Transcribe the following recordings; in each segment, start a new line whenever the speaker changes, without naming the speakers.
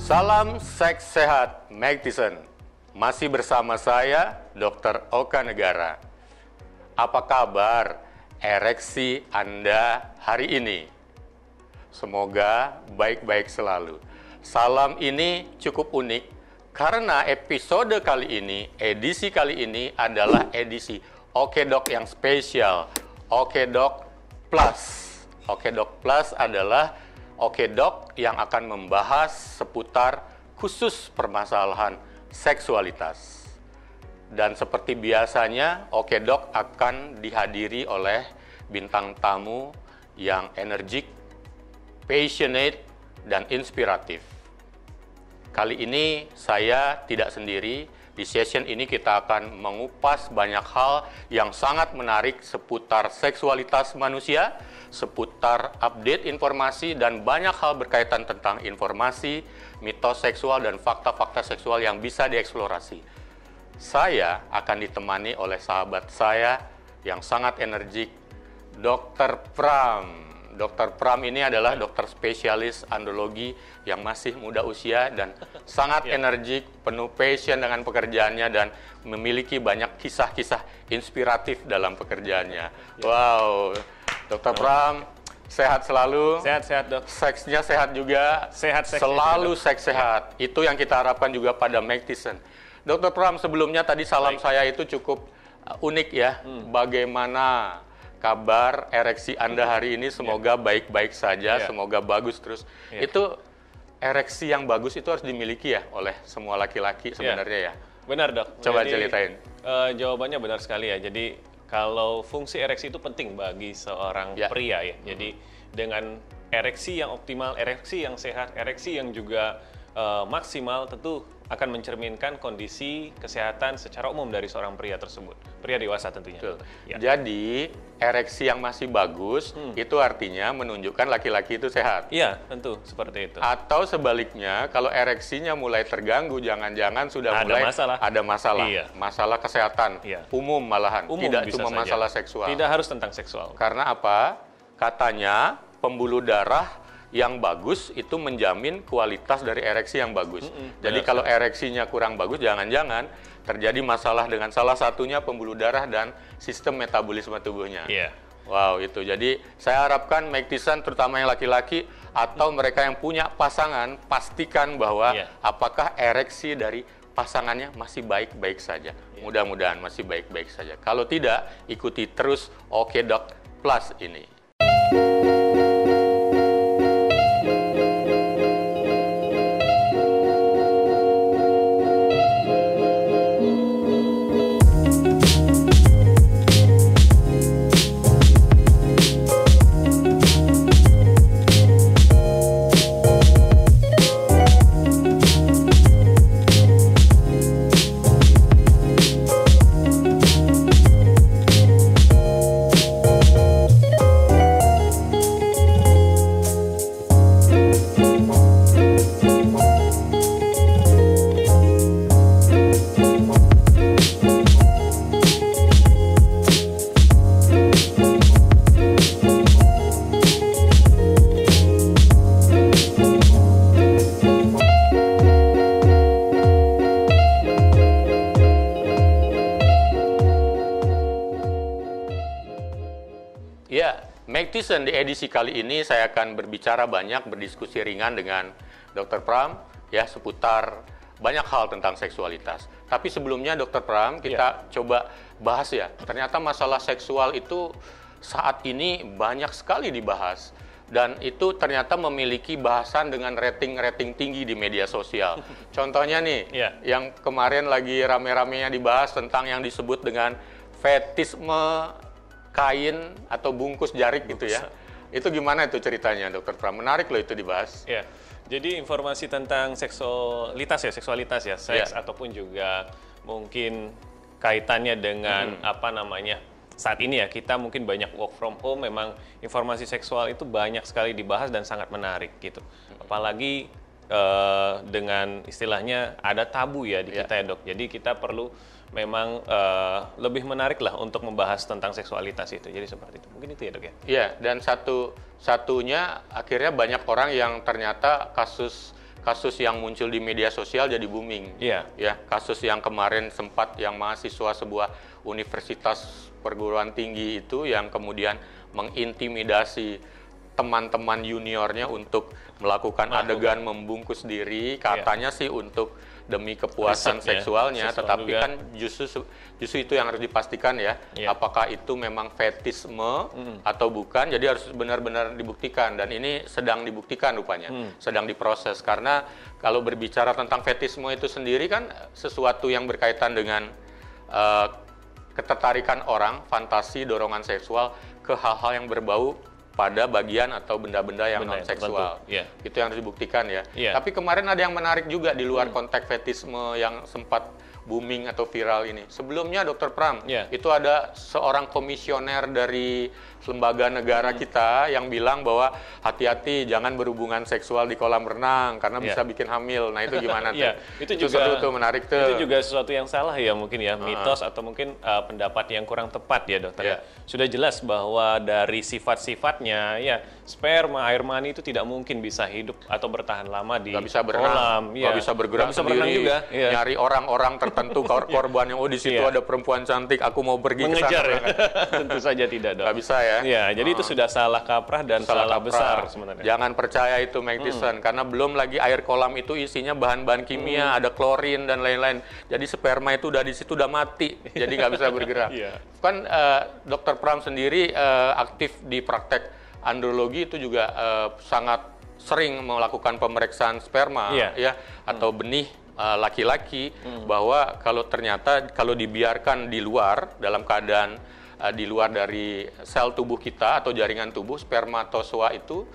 Salam seks sehat Magtisen. Masih bersama saya Dr. Oka Negara. Apa kabar ereksi Anda hari ini? Semoga baik-baik selalu. Salam ini cukup unik karena episode kali ini, edisi kali ini adalah edisi Okedok yang spesial, Okedok Plus. Okedok Plus adalah Okedok yang akan membahas seputar khusus permasalahan seksualitas. Dan seperti biasanya, Okedok akan dihadiri oleh bintang tamu yang energik, passionate, dan inspiratif. Kali ini saya tidak sendiri. Di session ini kita akan mengupas banyak hal yang sangat menarik seputar seksualitas manusia, seputar update informasi, dan banyak hal berkaitan tentang informasi, mitos seksual, dan fakta-fakta seksual yang bisa dieksplorasi. Saya akan ditemani oleh sahabat saya yang sangat energik, Dr. Pram. Dr. Pram ini adalah dokter spesialis andrologi yang masih muda usia dan sangat energik, penuh passion dengan pekerjaannya dan memiliki banyak kisah-kisah inspiratif dalam pekerjaannya. Wow, Dr. Pram, sehat selalu.
Sehat-sehat, Dok.
Seksnya sehat juga.
Sehat
selalu seks sehat. Itu yang kita harapkan juga pada Magtisen. Dr. Pram, sebelumnya tadi salam saya itu cukup unik ya. Bagaimana kabar ereksi Anda hari ini? Semoga baik-baik saja, semoga bagus terus. Itu ereksi yang bagus itu harus dimiliki ya oleh semua laki-laki sebenarnya ya?
Benar, Dok.
Coba ceritain.
Jawabannya benar sekali ya. Jadi kalau fungsi ereksi itu penting bagi seorang pria ya. Jadi dengan ereksi yang optimal, ereksi yang sehat, ereksi yang juga maksimal tentu akan mencerminkan kondisi kesehatan secara umum dari seorang pria tersebut. Pria dewasa tentunya.
Ya. Jadi, ereksi yang masih bagus, itu artinya menunjukkan laki-laki itu sehat.
Iya, tentu. Seperti itu.
Atau sebaliknya, kalau ereksinya mulai terganggu, jangan-jangan sudah mulai ada masalah.
Iya.
Masalah kesehatan, umum malahan. Tidak cuma masalah seksual.
Tidak harus tentang seksual.
Karena apa? Katanya, pembuluh darah yang bagus itu menjamin kualitas dari ereksi yang bagus. Jadi kalau ereksinya kurang bagus, jangan-jangan terjadi masalah dengan salah satunya pembuluh darah dan sistem metabolisme tubuhnya. Wow, itu. Jadi saya harapkan Magtisen terutama yang laki-laki atau mereka yang punya pasangan, pastikan bahwa apakah ereksi dari pasangannya masih baik-baik saja. Mudah-mudahan masih baik-baik saja. Kalau tidak, ikuti terus Okedok Plus ini. Magtisen di edisi kali ini saya akan berbicara banyak, berdiskusi ringan dengan Dr. Pram ya seputar banyak hal tentang seksualitas. Tapi sebelumnya Dr. Pram kita coba bahas ya. Ternyata masalah seksual itu saat ini banyak sekali dibahas dan itu ternyata memiliki bahasan dengan rating tinggi di media sosial. Contohnya nih, yang kemarin lagi rame-ramenya dibahas tentang yang disebut dengan fetisme kain atau bungkus jarik gitu ya. Itu gimana itu ceritanya, Dr. Pram? Menarik loh itu dibahas.
Ya, jadi informasi tentang seksualitas ya, seks ataupun juga mungkin kaitannya dengan saat ini ya kita mungkin banyak work from home, memang informasi seksual itu banyak sekali dibahas dan sangat menarik gitu. Apalagi dengan istilahnya ada tabu ya di kita ya, Dok. Jadi kita perlu memang lebih menarik lah untuk membahas tentang seksualitas itu. Jadi seperti itu. Mungkin itu ya, Dok ya? Iya,
dan satunya akhirnya banyak orang yang ternyata kasus kasus yang muncul di media sosial jadi booming.
Iya.
Ya, kasus yang kemarin sempat yang mahasiswa sebuah universitas perguruan tinggi itu yang kemudian mengintimidasi teman-teman juniornya untuk melakukan adegan membungkus diri, katanya sih untuk demi kepuasan seksualnya, tetapi juga. Kan justru itu yang harus dipastikan ya, apakah itu memang fetisme atau bukan, jadi harus benar-benar dibuktikan, dan ini sedang dibuktikan rupanya, sedang diproses, karena kalau berbicara tentang fetisme itu sendiri kan sesuatu yang berkaitan dengan ketertarikan orang, fantasi, dorongan seksual ke hal-hal yang berbau pada bagian atau benda-benda yang non-seksual. Itu yang harus dibuktikan ya. Tapi kemarin ada yang menarik juga di luar konteks fetisme yang sempat booming atau viral ini. Sebelumnya Dr. Pram, itu ada seorang komisioner dari lembaga negara kita yang bilang bahwa hati-hati jangan berhubungan seksual di kolam renang karena bisa bikin hamil. Nah itu gimana tuh?
Itu juga seru tuh, menarik tuh. Itu juga sesuatu yang salah ya mungkin ya, mitos atau mungkin pendapat yang kurang tepat ya dokter. Sudah jelas bahwa dari sifat-sifatnya ya sperma, air mani itu tidak mungkin bisa hidup atau bertahan lama di kolam.
Nggak bisa bergerak sendiri, juga. Nyari orang-orang tertentu korban yang di situ ada perempuan cantik, aku mau pergi ke sana.
Ya. Tentu saja tidak dok.
Nggak bisa ya.
Jadi itu sudah salah kaprah dan salah besar sebenarnya.
Jangan percaya itu Mike Tyson, karena belum lagi air kolam itu isinya bahan-bahan kimia, ada klorin dan lain-lain. Jadi sperma itu udah di situ udah mati, jadi nggak bisa bergerak. Kan Dr. Pram sendiri aktif di praktek andrologi itu juga sangat sering melakukan pemeriksaan sperma atau benih laki-laki, bahwa kalau dibiarkan di luar dalam keadaan di luar dari sel tubuh kita atau jaringan tubuh, spermatozoa itu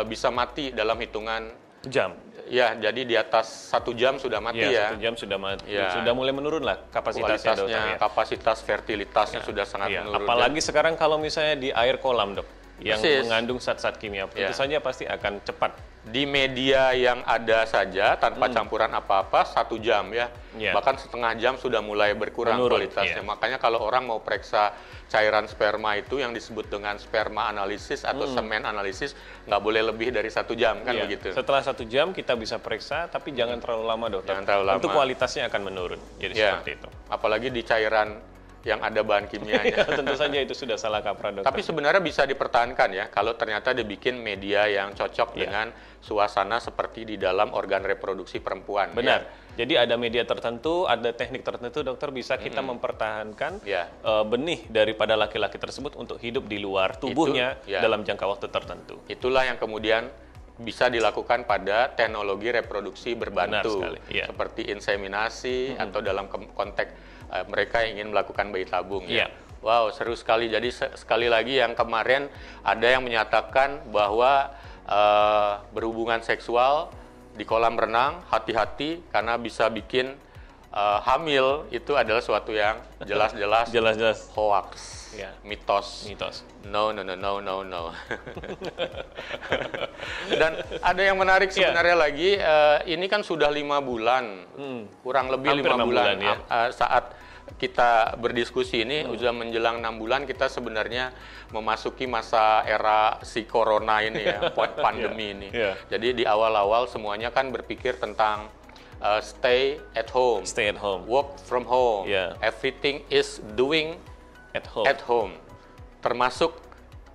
bisa mati dalam hitungan
jam.
Ya, jadi di atas 1 jam sudah mati ya.
1 jam sudah mati. Sudah mulai menurun lah kapasitasnya dokter,
kapasitas fertilitasnya sudah sangat menurun.
Apalagi sekarang kalau misalnya di air kolam dok, yang mengandung zat-zat kimia, tentu saja pasti akan cepat.
Di media yang ada saja tanpa campuran apa-apa 1 jam ya, bahkan setengah jam sudah mulai berkurang kualitasnya. Makanya kalau orang mau periksa cairan sperma itu yang disebut dengan sperma analisis atau semen analisis, nggak boleh lebih dari 1 jam kan begitu.
Setelah 1 jam kita bisa periksa, tapi jangan terlalu lama dokter.
Jangan terlalu lama.
Untuk kualitasnya akan menurun. Jadi seperti itu.
Apalagi di cairan yang ada bahan kimianya.
Tentu saja itu sudah salah kaprah dokter.
Tapi sebenarnya bisa dipertahankan ya, kalau ternyata dibikin media yang cocok dengan suasana seperti di dalam organ reproduksi perempuan.
Benar. Jadi ada media tertentu, ada teknik tertentu dokter, bisa kita mempertahankan benih daripada laki-laki tersebut untuk hidup di luar tubuhnya dalam jangka waktu tertentu.
Itulah yang kemudian bisa dilakukan pada teknologi reproduksi berbantu, seperti inseminasi atau dalam konteks mereka ingin melakukan bayi tabung. Wow, seru sekali. Jadi sekali lagi yang kemarin ada yang menyatakan bahwa berhubungan seksual di kolam renang, hati-hati karena bisa bikin hamil, itu adalah suatu yang jelas-jelas hoax. Mitos. No. Dan ada yang menarik sebenarnya lagi, ini kan sudah 5 bulan, kurang lebih 5 bulan saat kita berdiskusi ini, sudah menjelang 6 bulan kita sebenarnya memasuki masa era si corona ini ya, pandemi ini. Jadi di awal-awal semuanya kan berpikir tentang stay at home, work from home, everything is doing at home, termasuk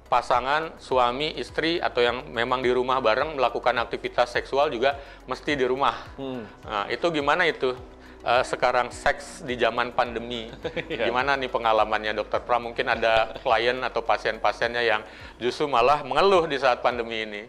pasangan, suami, istri, atau yang memang di rumah bareng melakukan aktivitas seksual juga mesti di rumah. Nah, itu gimana itu? Sekarang seks di zaman pandemi, gimana nih pengalamannya Dr. Pram? Mungkin ada klien atau pasien-pasiennya yang justru malah mengeluh di saat pandemi ini.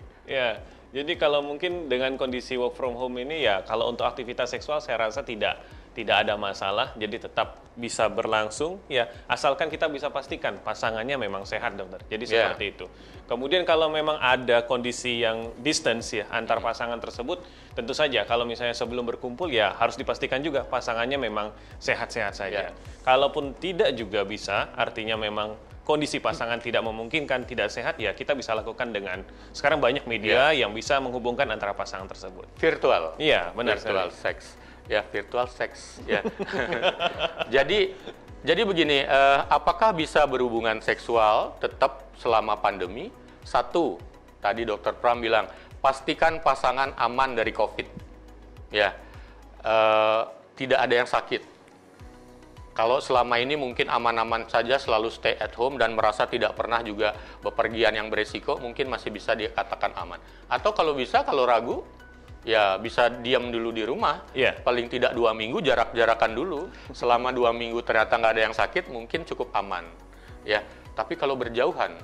Jadi kalau mungkin dengan kondisi work from home ini ya, kalau untuk aktivitas seksual saya rasa tidak ada masalah, jadi tetap bisa berlangsung ya, asalkan kita bisa pastikan pasangannya memang sehat dokter. Jadi seperti itu. Kemudian kalau memang ada kondisi yang distance ya antar pasangan tersebut, tentu saja kalau misalnya sebelum berkumpul ya harus dipastikan juga pasangannya memang sehat-sehat saja. Kalaupun tidak juga bisa, artinya memang kondisi pasangan tidak memungkinkan, tidak sehat, ya kita bisa lakukan dengan, sekarang banyak media yang bisa menghubungkan antara pasangan tersebut.
Virtual.
Iya, benar
virtual seks. Ya, virtual seks. Ya. Jadi begini, apakah bisa berhubungan seksual tetap selama pandemi? Satu, tadi Dr. Pram bilang, pastikan pasangan aman dari COVID. Ya, tidak ada yang sakit. Kalau selama ini mungkin aman-aman saja, selalu stay at home dan merasa tidak pernah juga bepergian yang beresiko, mungkin masih bisa dikatakan aman. Atau kalau bisa, kalau ragu, ya bisa diam dulu di rumah. Paling tidak 2 minggu jarak-jarakan dulu. Selama 2 minggu ternyata nggak ada yang sakit, mungkin cukup aman. Ya, tapi kalau berjauhan,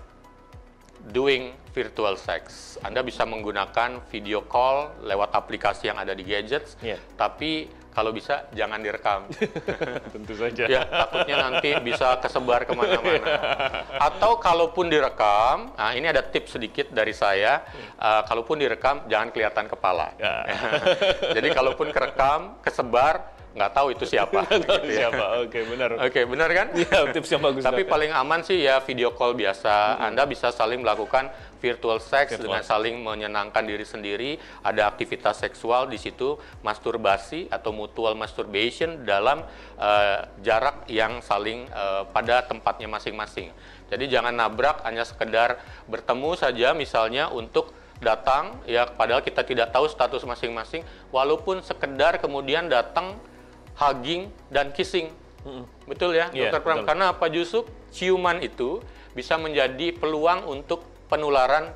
doing virtual sex, Anda bisa menggunakan video call lewat aplikasi yang ada di gadgets, tapi kalau bisa jangan direkam.
Tentu saja.
Ya, takutnya nanti bisa kesebar kemana-mana. Atau kalaupun direkam, nah ini ada tips sedikit dari saya, kalaupun direkam jangan kelihatan kepala. Jadi kalaupun kerekam, kesebar, nggak tahu itu siapa.
Siapa? Oke, benar.
Oke, benar kan?
Iya, tips yang bagus.
Tapi paling aman sih ya video call biasa. Anda bisa saling melakukan virtual sex dengan saling menyenangkan diri sendiri. Ada aktivitas seksual di situ, masturbasi atau mutual masturbation dalam jarak yang saling pada tempatnya masing-masing. Jadi jangan nabrak, hanya sekedar bertemu saja misalnya untuk datang, ya padahal kita tidak tahu status masing-masing, walaupun sekedar kemudian datang, hugging dan kissing. Betul ya, Dr. Pram? Karena apa? Justru ciuman itu bisa menjadi peluang untuk penularan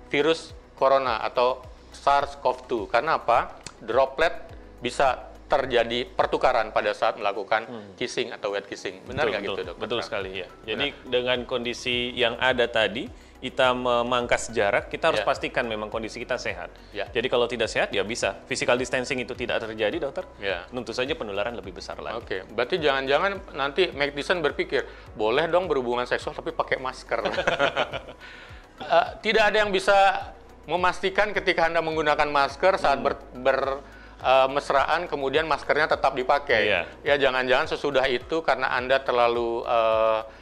virus corona atau SARS-CoV-2. Karena apa? Droplet bisa terjadi pertukaran pada saat melakukan kissing atau wet kissing. Benar nggak gitu, Dr.
Betul
Pram?
sekali ya. Jadi dengan kondisi yang ada tadi, kita memangkas jarak, kita harus pastikan memang kondisi kita sehat. Jadi kalau tidak sehat, ya bisa. Physical distancing itu tidak terjadi, dokter. Tentu saja penularan lebih besar lagi.
Oke, berarti jangan-jangan nanti Mike Tyson berpikir, boleh dong berhubungan seksual tapi pakai masker. Tidak ada yang bisa memastikan ketika Anda menggunakan masker saat mesraan, kemudian maskernya tetap dipakai. Ya jangan-jangan sesudah itu karena Anda terlalu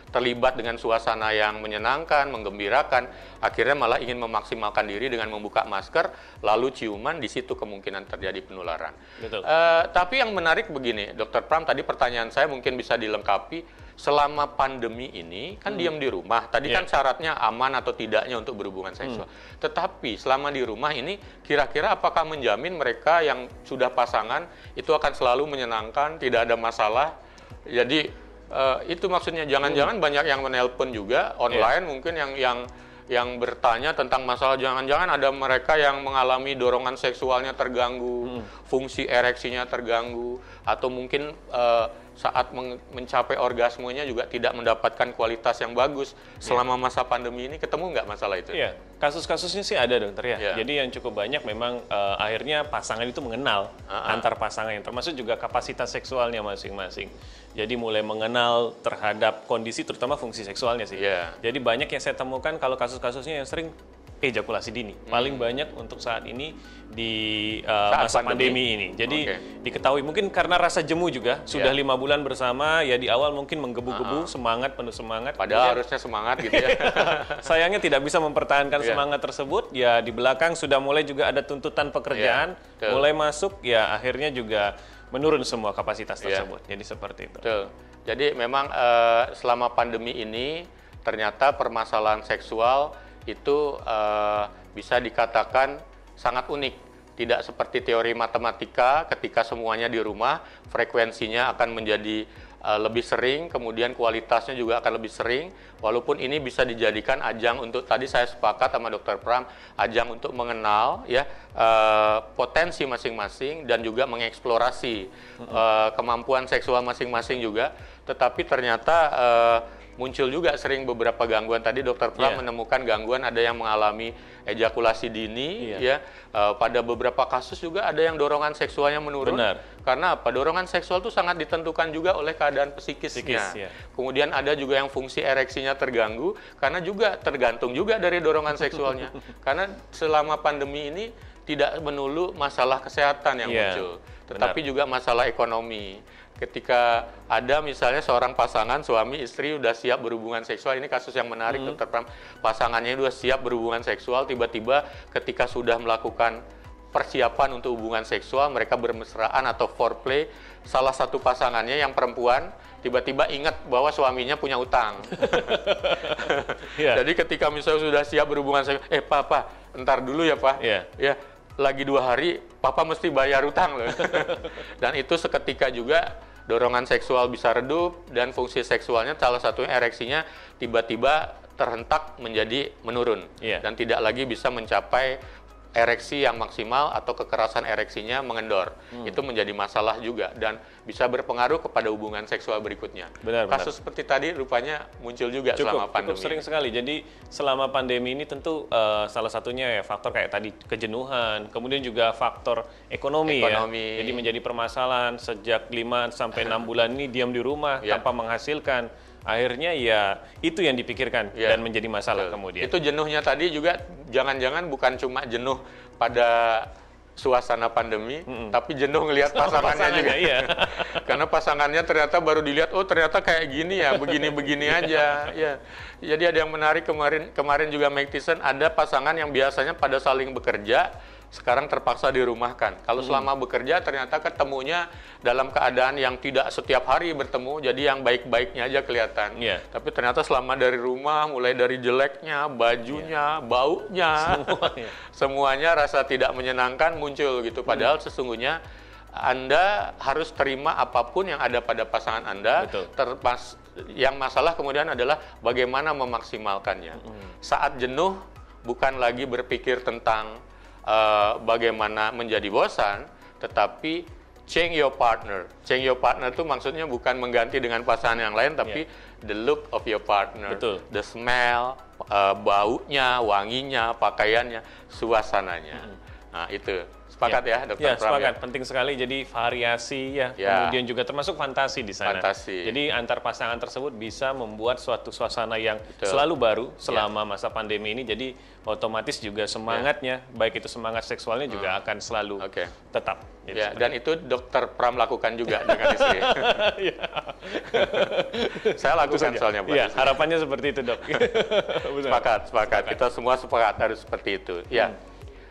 terlibat dengan suasana yang menyenangkan, menggembirakan, akhirnya malah ingin memaksimalkan diri dengan membuka masker, lalu ciuman, di situ kemungkinan terjadi penularan.
Betul.
Tapi yang menarik begini, Dr. Pram, tadi pertanyaan saya mungkin bisa dilengkapi, selama pandemi ini kan diam di rumah, tadi kan syaratnya aman atau tidaknya untuk berhubungan seksual. Tetapi selama di rumah ini, kira-kira apakah menjamin mereka yang sudah pasangan itu akan selalu menyenangkan, tidak ada masalah? Jadi itu maksudnya, jangan-jangan banyak yang menelpon juga online mungkin yang bertanya tentang masalah, jangan-jangan ada mereka yang mengalami dorongan seksualnya terganggu, fungsi ereksinya terganggu, atau mungkin saat mencapai orgasmenya juga tidak mendapatkan kualitas yang bagus. Selama masa pandemi ini ketemu nggak masalah itu?
Iya, kasus-kasusnya sih ada, dokter ya. Jadi yang cukup banyak memang akhirnya pasangan itu mengenal antar pasangan, yang termasuk juga kapasitas seksualnya masing-masing. Jadi mulai mengenal terhadap kondisi, terutama fungsi seksualnya sih. Jadi banyak yang saya temukan kalau kasus-kasusnya yang sering ejakulasi dini. Paling banyak untuk saat ini di masa pandemi ini. Jadi diketahui mungkin karena rasa jemu juga, sudah 5 bulan bersama, ya di awal mungkin menggebu-gebu, semangat, penuh semangat.
Padahal harusnya semangat gitu ya.
Sayangnya tidak bisa mempertahankan semangat tersebut, ya di belakang sudah mulai juga ada tuntutan pekerjaan, mulai masuk, ya akhirnya juga menurun semua kapasitas tersebut. Jadi seperti itu.
Betul. Jadi memang selama pandemi ini ternyata permasalahan seksual itu bisa dikatakan sangat unik. Tidak seperti teori matematika, ketika semuanya di rumah, frekuensinya akan menjadi lebih sering, kemudian kualitasnya juga akan lebih sering, walaupun ini bisa dijadikan ajang untuk, tadi saya sepakat sama Dr. Pram, ajang untuk mengenal ya potensi masing-masing dan juga mengeksplorasi kemampuan seksual masing-masing juga, tetapi ternyata muncul juga sering beberapa gangguan. Tadi Dr. Pram menemukan gangguan, ada yang mengalami ejakulasi dini, pada beberapa kasus juga ada yang dorongan seksualnya menurun. Karena apa? Dorongan seksual itu sangat ditentukan juga oleh keadaan psikisnya. Kemudian ada juga yang fungsi ereksinya terganggu, karena juga tergantung juga dari dorongan seksualnya. Karena selama pandemi ini tidak melulu masalah kesehatan yang muncul, tetapi juga masalah ekonomi. Ketika ada misalnya seorang pasangan, suami istri udah siap berhubungan seksual, ini kasus yang menarik, Dr. Pram, pasangannya udah siap berhubungan seksual, tiba-tiba ketika sudah melakukan persiapan untuk hubungan seksual, mereka bermesraan atau foreplay, salah satu pasangannya yang perempuan tiba-tiba ingat bahwa suaminya punya utang. Jadi ketika misalnya sudah siap berhubungan seksual, papa, entar dulu ya pak, ya lagi 2 hari, papa mesti bayar utang loh. Dan itu seketika juga dorongan seksual bisa redup dan fungsi seksualnya salah satunya ereksinya tiba-tiba terhentak menjadi menurun dan tidak lagi bisa mencapai ereksi yang maksimal atau kekerasan ereksinya mengendor. Itu menjadi masalah juga dan bisa berpengaruh kepada hubungan seksual berikutnya. Kasus seperti tadi rupanya muncul juga selama pandemi.
Cukup sering sekali. Jadi selama pandemi ini tentu salah satunya ya faktor kayak tadi kejenuhan, kemudian juga faktor ekonomi. Ya. Jadi menjadi permasalahan sejak 5 sampai 6 bulan ini diam di rumah tanpa menghasilkan. Akhirnya ya itu yang dipikirkan dan menjadi masalah kemudian.
Itu jenuhnya tadi juga jangan-jangan bukan cuma jenuh pada suasana pandemi, tapi jenuh ngelihat pasangannya juga. Karena pasangannya ternyata baru dilihat, oh ternyata kayak gini ya, begini-begini aja. Ya. Jadi ada yang menarik kemarin juga Mike Tyson, ada pasangan yang biasanya pada saling bekerja, sekarang terpaksa dirumahkan. Kalau selama bekerja ternyata ketemunya dalam keadaan yang tidak setiap hari bertemu, jadi yang baik-baiknya aja kelihatan. Tapi ternyata selama dari rumah, mulai dari jeleknya, bajunya, baunya, semuanya rasa tidak menyenangkan muncul gitu. Padahal sesungguhnya Anda harus terima apapun yang ada pada pasangan Anda. Yang masalah kemudian adalah bagaimana memaksimalkannya. Saat jenuh, bukan lagi berpikir tentang bagaimana menjadi bosan, tetapi change your partner. Change your partner itu maksudnya bukan mengganti dengan pasangan yang lain, tapi the look of your partner, the smell, baunya, wanginya, pakaiannya, suasananya. Nah itu. Sepakat ya, Dokter Pram?
Sepakat. Penting sekali. Jadi variasi kemudian juga termasuk fantasi di sana. Jadi antar pasangan tersebut bisa membuat suatu suasana yang selalu baru selama masa pandemi ini. Jadi otomatis juga semangatnya, baik itu semangat seksualnya juga akan selalu tetap.
Dan itu Dokter Pram lakukan juga dengan istri. Saya lakukan soalnya buat istri.
Harapannya seperti itu, Dok.
Sepakat. Kita semua sepakat harus seperti itu.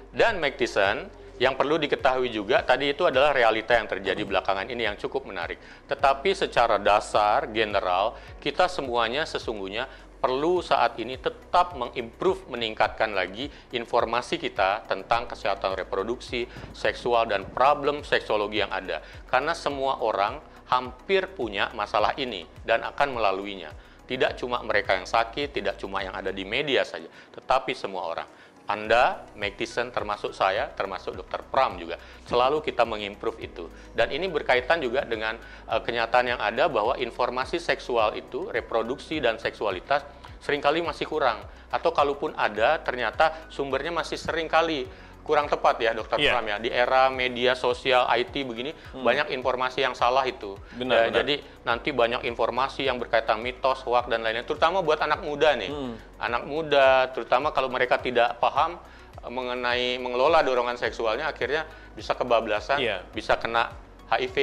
Dan Mike Tyson, yang perlu diketahui juga, tadi itu adalah realita yang terjadi belakangan ini yang cukup menarik. Tetapi secara dasar, general, kita semuanya sesungguhnya perlu saat ini tetap mengimprove, meningkatkan lagi informasi kita tentang kesehatan reproduksi, seksual, dan problem seksologi yang ada. Karena semua orang hampir punya masalah ini dan akan melaluinya. Tidak cuma mereka yang sakit, tidak cuma yang ada di media saja, tetapi semua orang. Anda, Mike Tyson, termasuk saya, termasuk Dr. Pram juga. Selalu kita mengimprove itu. Dan ini berkaitan juga dengan kenyataan yang ada bahwa informasi seksual itu, reproduksi dan seksualitas, seringkali masih kurang. Atau kalaupun ada, ternyata sumbernya masih seringkali kurang tepat ya, Dr. Pram ya. Di era media sosial, IT begini, banyak informasi yang salah itu.
Benar.
Jadi nanti banyak informasi yang berkaitan mitos, hoax, dan lainnya. Terutama buat anak muda nih. Anak muda, terutama kalau mereka tidak paham mengenai mengelola dorongan seksualnya, akhirnya bisa kebablasan, bisa kena HIV,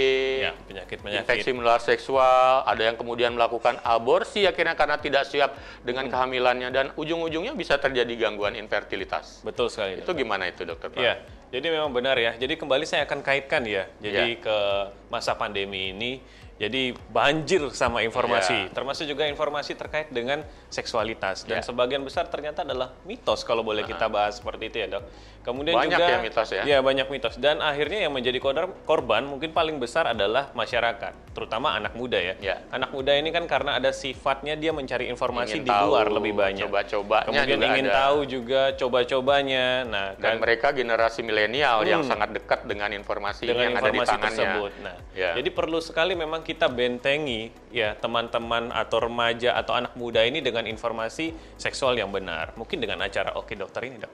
penyakit-penyakit,
infeksi menular seksual, ada yang kemudian melakukan aborsi akhirnya karena tidak siap dengan kehamilannya, dan ujung-ujungnya bisa terjadi gangguan infertilitas.
Betul sekali.
Itu gimana itu, Dokter Pram?
Jadi memang benar ya. Jadi kembali saya akan kaitkan ya. Jadi ke masa pandemi ini. Jadi banjir sama informasi, termasuk juga informasi terkait dengan seksualitas. Dan sebagian besar ternyata adalah mitos kalau boleh kita bahas seperti itu ya, Dok. Kemudian
banyak
juga,
ya mitos ya?
Ya, banyak mitos. Dan akhirnya yang menjadi korban mungkin paling besar adalah masyarakat, terutama anak muda ya. Anak muda ini kan karena ada sifatnya dia mencari informasi di luar lebih banyak.
Coba-cobanya
kemudian
juga
ingin tahu juga coba-cobanya. Nah,
dan mereka generasi milenial yang sangat dekat dengan informasi yang ada di tangannya.
Tersebut. Nah, jadi perlu sekali memang kita bentengi ya teman-teman atau remaja atau anak muda ini dengan informasi seksual yang benar. Mungkin dengan acara Oke Dokter ini, Dok.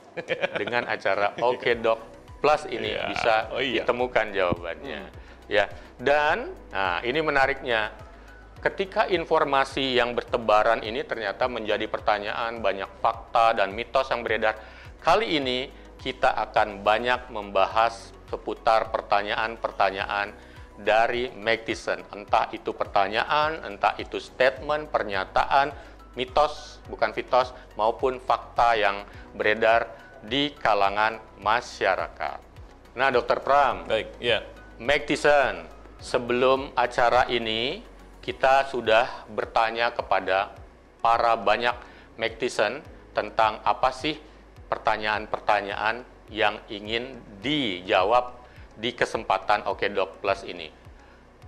Dengan acara Oke Dok Plus ini bisa ditemukan jawabannya. Dan ini menariknya. Ketika informasi yang bertebaran ini ternyata menjadi pertanyaan, banyak fakta dan mitos yang beredar. Kali ini kita akan banyak membahas seputar pertanyaan-pertanyaan dari Mike Tyson, entah itu pertanyaan, entah itu statement, pernyataan, mitos, bukan fitos, maupun fakta yang beredar di kalangan masyarakat. Nah, Dr. Pram,
Baik,
Mike Tyson, sebelum acara ini kita sudah bertanya kepada para banyak Mac-tician tentang apa sih pertanyaan-pertanyaan yang ingin dijawab di kesempatan Okedoc Plus ini.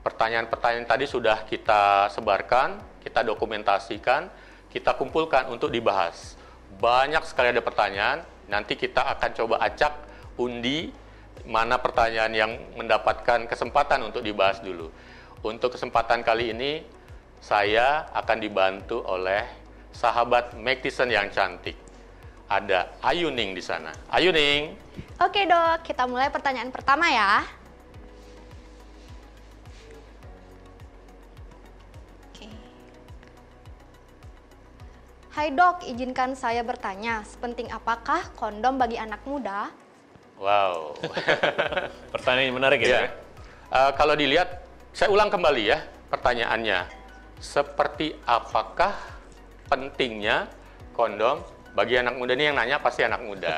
Pertanyaan-pertanyaan tadi sudah kita sebarkan, kita dokumentasikan, kita kumpulkan untuk dibahas. Banyak sekali ada pertanyaan, nanti kita akan coba acak undi mana pertanyaan yang mendapatkan kesempatan untuk dibahas dulu. Untuk kesempatan kali ini, saya akan dibantu oleh sahabat Mac-tician yang cantik. Ada Ayuning di sana. Ayuning.
Oke dok, kita mulai pertanyaan pertama ya. Oke. Hai dok, izinkan saya bertanya, sepenting apakah kondom bagi anak muda?
Wow.
Pertanyaan yang menarik ya.
Kalau dilihat, saya ulang kembali ya pertanyaannya. Seperti apakah pentingnya kondom bagi anak muda? Ini yang nanya pasti anak muda.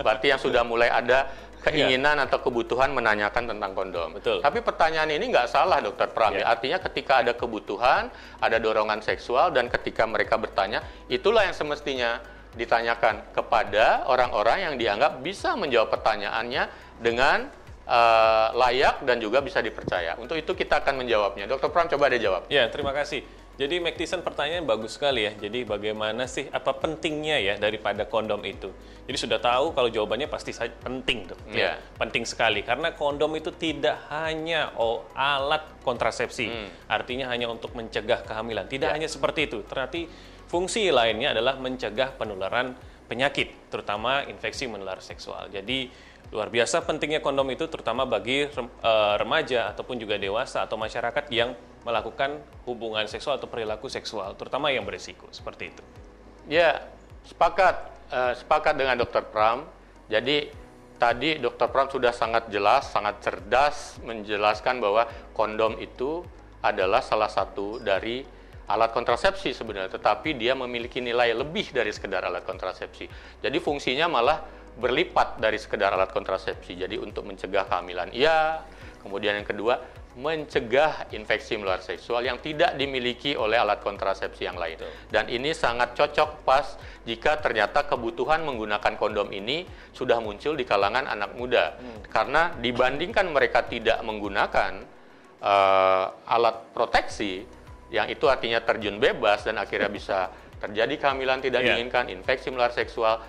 Berarti yang sudah mulai ada keinginan atau kebutuhan menanyakan tentang kondom.
Betul.
Tapi pertanyaan ini nggak salah, Dokter Pram. Ya. Artinya ketika ada kebutuhan, ada dorongan seksual, dan ketika mereka bertanya, itulah yang semestinya ditanyakan kepada orang-orang yang dianggap bisa menjawab pertanyaannya dengan layak dan juga bisa dipercaya. Untuk itu kita akan menjawabnya. Dokter Pram, coba deh jawab.
Ya, terima kasih. Jadi Mac-tician pertanyaan bagus sekali ya. Jadi bagaimana sih, apa pentingnya ya daripada kondom itu? Jadi sudah tahu kalau jawabannya pasti penting tuh. Ya, penting sekali. Karena kondom itu tidak hanya alat kontrasepsi. Artinya hanya untuk mencegah kehamilan. Tidak hanya seperti itu. Ternyata fungsi lainnya adalah mencegah penularan penyakit, terutama infeksi menular seksual. Jadi luar biasa pentingnya kondom itu, terutama bagi remaja ataupun juga dewasa atau masyarakat yang melakukan hubungan seksual atau perilaku seksual, terutama yang berisiko, seperti itu.
Ya, sepakat dengan Dokter Pram. Jadi tadi Dokter Pram sudah sangat jelas, sangat cerdas menjelaskan bahwa kondom itu adalah salah satu dari alat kontrasepsi sebenarnya, tetapi dia memiliki nilai lebih dari sekedar alat kontrasepsi. Jadi fungsinya malah berlipat dari sekedar alat kontrasepsi. Jadi untuk mencegah kehamilan, kemudian yang kedua, mencegah infeksi menular seksual yang tidak dimiliki oleh alat kontrasepsi yang lain. Dan ini sangat cocok pas jika ternyata kebutuhan menggunakan kondom ini sudah muncul di kalangan anak muda. Karena dibandingkan mereka tidak menggunakan alat proteksi, yang itu artinya terjun bebas dan akhirnya bisa terjadi kehamilan tidak diinginkan, infeksi menular seksual,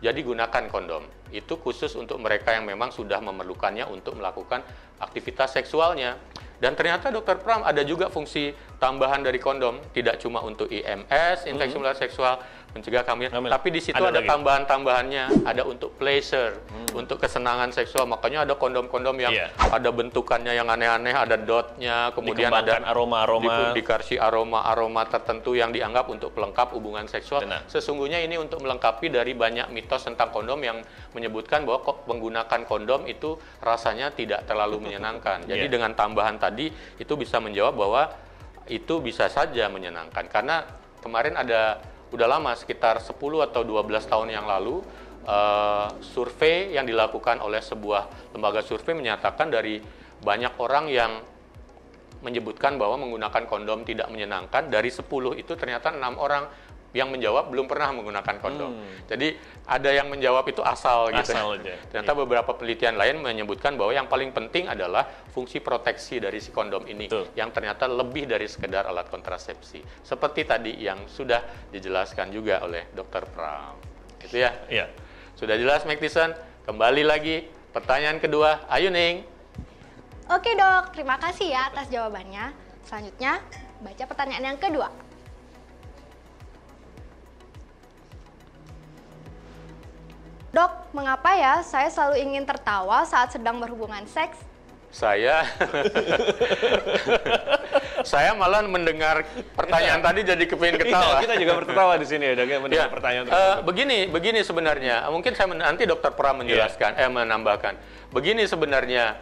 jadi gunakan kondom. Itu khusus untuk mereka yang memang sudah memerlukannya untuk melakukan aktivitas seksualnya. Dan ternyata Dokter Pram ada juga fungsi tambahan dari kondom, tidak cuma untuk IMS, infeksi menular seksual, mencegah kehamilan, tapi di situ ada tambahan-tambahannya, ada untuk pleasure, untuk kesenangan seksual. Makanya ada kondom-kondom yang ada bentukannya yang aneh-aneh, ada dotnya, kemudian ada
aroma-aroma,
dikasih aroma-aroma tertentu yang dianggap untuk pelengkap hubungan seksual. Sesungguhnya ini untuk melengkapi dari banyak mitos tentang kondom yang menyebutkan bahwa menggunakan kondom itu rasanya tidak terlalu menyenangkan. Jadi dengan tambahan tadi itu bisa menjawab bahwa itu bisa saja menyenangkan. Karena kemarin udah lama, sekitar 10 atau 12 tahun yang lalu, survei yang dilakukan oleh sebuah lembaga survei menyatakan dari banyak orang yang menyebutkan bahwa menggunakan kondom tidak menyenangkan, dari 10 itu ternyata 6 orang yang menjawab belum pernah menggunakan kondom. Jadi ada yang menjawab itu asal gitu. Ternyata beberapa penelitian lain menyebutkan bahwa yang paling penting adalah fungsi proteksi dari si kondom ini, yang ternyata lebih dari sekedar alat kontrasepsi. Seperti tadi yang sudah dijelaskan juga oleh Dokter Pram. Gitu ya?
Iya.
Sudah jelas, Mac-tician? Kembali lagi, pertanyaan kedua. Ayuning.
Oke dok, terima kasih ya atas jawabannya. Selanjutnya, baca pertanyaan yang kedua. Dok, mengapa ya saya selalu ingin tertawa saat sedang berhubungan seks?
Saya malah mendengar pertanyaan tadi jadi kepingin ketawa.
Kita juga tertawa di sini ya, mendengar pertanyaan tersebut.
Begini sebenarnya, mungkin saya nanti Dokter Pram menjelaskan, menambahkan. Begini sebenarnya,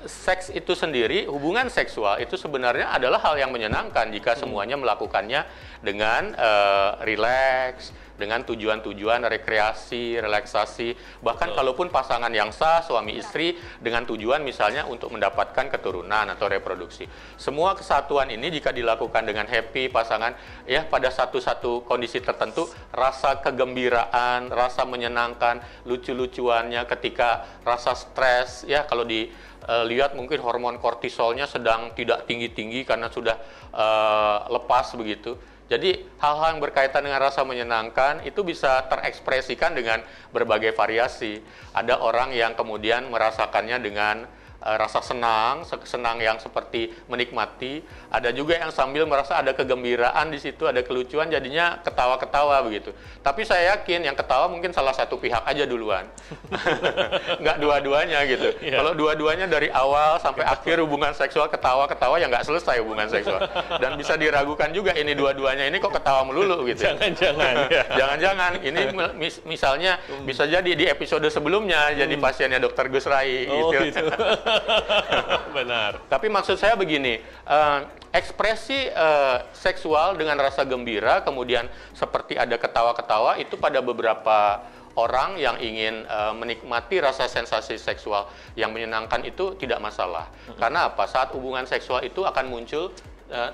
seks itu sendiri, hubungan seksual itu sebenarnya adalah hal yang menyenangkan jika semuanya melakukannya dengan rileks, dengan tujuan-tujuan rekreasi, relaksasi, bahkan kalaupun pasangan yang sah, suami istri, dengan tujuan misalnya untuk mendapatkan keturunan atau reproduksi. Semua kesatuan ini jika dilakukan dengan happy pasangan, ya pada satu kondisi tertentu, rasa kegembiraan, rasa menyenangkan, lucu-lucuannya ketika rasa stres, ya kalau dilihat mungkin hormon kortisolnya sedang tidak tinggi-tinggi karena sudah lepas begitu. Jadi hal-hal yang berkaitan dengan rasa menyenangkan itu bisa terekspresikan dengan berbagai variasi. Ada orang yang kemudian merasakannya dengan rasa senang yang seperti menikmati. Ada juga yang sambil merasa ada kegembiraan di situ, ada kelucuan, jadinya ketawa-ketawa begitu. Tapi saya yakin yang ketawa mungkin salah satu pihak aja duluan, nggak dua-duanya gitu. Kalau dua-duanya dari awal sampai akhir hubungan seksual ketawa-ketawa, ya nggak selesai hubungan seksual. Dan bisa diragukan juga ini dua-duanya ini kok ketawa melulu gitu. Jangan-jangan ini misalnya bisa jadi di episode sebelumnya jadi pasiennya Dr. Gus Rai gitu.
Benar.
Tapi maksud saya begini, ekspresi seksual dengan rasa gembira, kemudian seperti ada ketawa-ketawa, itu pada beberapa orang yang ingin menikmati rasa sensasi seksual yang menyenangkan itu tidak masalah. Karena apa? Saat hubungan seksual itu akan muncul,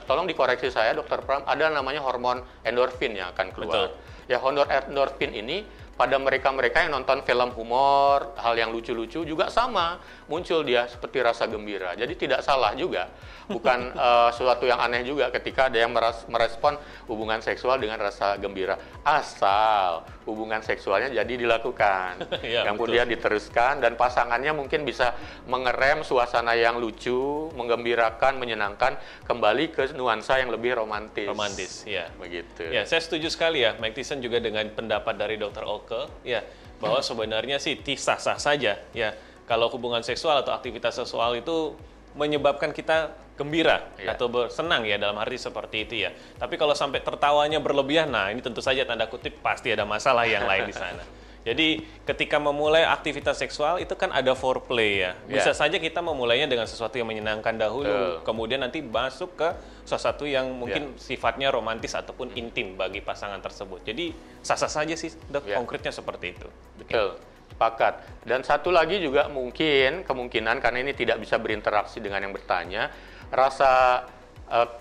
tolong dikoreksi saya, Dr. Pram, ada namanya hormon endorfin yang akan keluar. Betul. Ya, hormon endorfin ini pada mereka-mereka yang nonton film humor, hal yang lucu-lucu juga sama, muncul dia seperti rasa gembira. Jadi tidak salah juga, bukan sesuatu yang aneh juga ketika ada yang merespon hubungan seksual dengan rasa gembira. Asal hubungan seksualnya jadi dilakukan, yang kemudian diteruskan dan pasangannya mungkin bisa mengerem suasana yang lucu, menggembirakan, menyenangkan, kembali ke nuansa yang lebih romantis.
Romantis, ya.
Begitu.
Ya, saya setuju sekali ya, Mike Tyson juga dengan pendapat dari Dr. Oke, ya, bahwa sebenarnya sih sah-sah saja, ya, kalau hubungan seksual atau aktivitas seksual itu menyebabkan kita gembira atau bersenang ya, dalam arti seperti itu ya. Tapi kalau sampai tertawanya berlebihan, nah ini tentu saja tanda kutip pasti ada masalah yang lain di sana. Jadi ketika memulai aktivitas seksual itu kan ada foreplay ya. Bisa saja kita memulainya dengan sesuatu yang menyenangkan dahulu, kemudian nanti masuk ke sesuatu yang mungkin sifatnya romantis ataupun intim bagi pasangan tersebut. Jadi sah-sah saja sih, Dok, konkretnya seperti itu.
Betul. Sepakat. Dan satu lagi juga kemungkinan karena ini tidak bisa berinteraksi dengan yang bertanya, rasa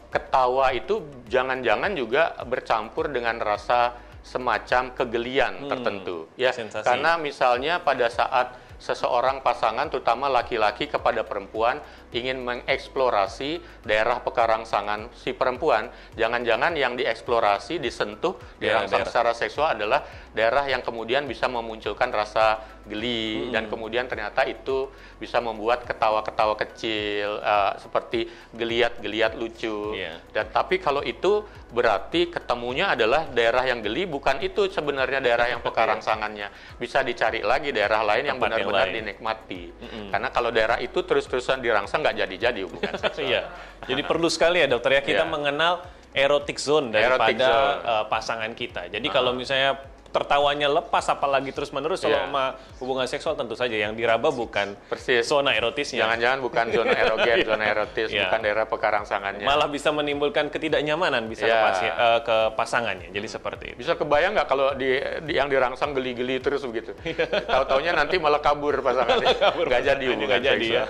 ketawa itu jangan-jangan juga bercampur dengan rasa semacam kegelian tertentu, ya. Sensasi. Karena misalnya pada saat seseorang pasangan, terutama laki-laki kepada perempuan, ingin mengeksplorasi daerah pekarangsangan si perempuan, jangan-jangan yang dieksplorasi, disentuh, dirangsang secara seksual adalah daerah yang kemudian bisa memunculkan rasa geli, dan kemudian ternyata itu bisa membuat ketawa-ketawa kecil, seperti geliat-geliat lucu. Dan tapi kalau itu berarti ketemunya adalah daerah yang geli, bukan itu sebenarnya daerah yang pekarangsangannya. Bisa dicari lagi daerah lain yang benar-benar dinikmati. Karena kalau daerah itu terus-terusan dirangsang, nggak jadi-jadi hubungan seksual.
Jadi perlu sekali ya, dokter ya, kita mengenal erotic zone daripada pasangan kita. Jadi kalau misalnya tertawanya lepas, apalagi terus-menerus selama hubungan seksual, tentu saja yang diraba bukan zona erotisnya.
Jangan-jangan bukan zona erogen, zona erotis, bukan daerah pekarangsangannya.
Malah bisa menimbulkan ketidaknyamanan bisa ke pasangannya. Jadi seperti itu.
Bisa kebayang nggak kalau yang dirangsang geli-geli terus begitu? Tahu-taunya nanti malah kabur pasangannya. Nggak jadi hubungan seksual.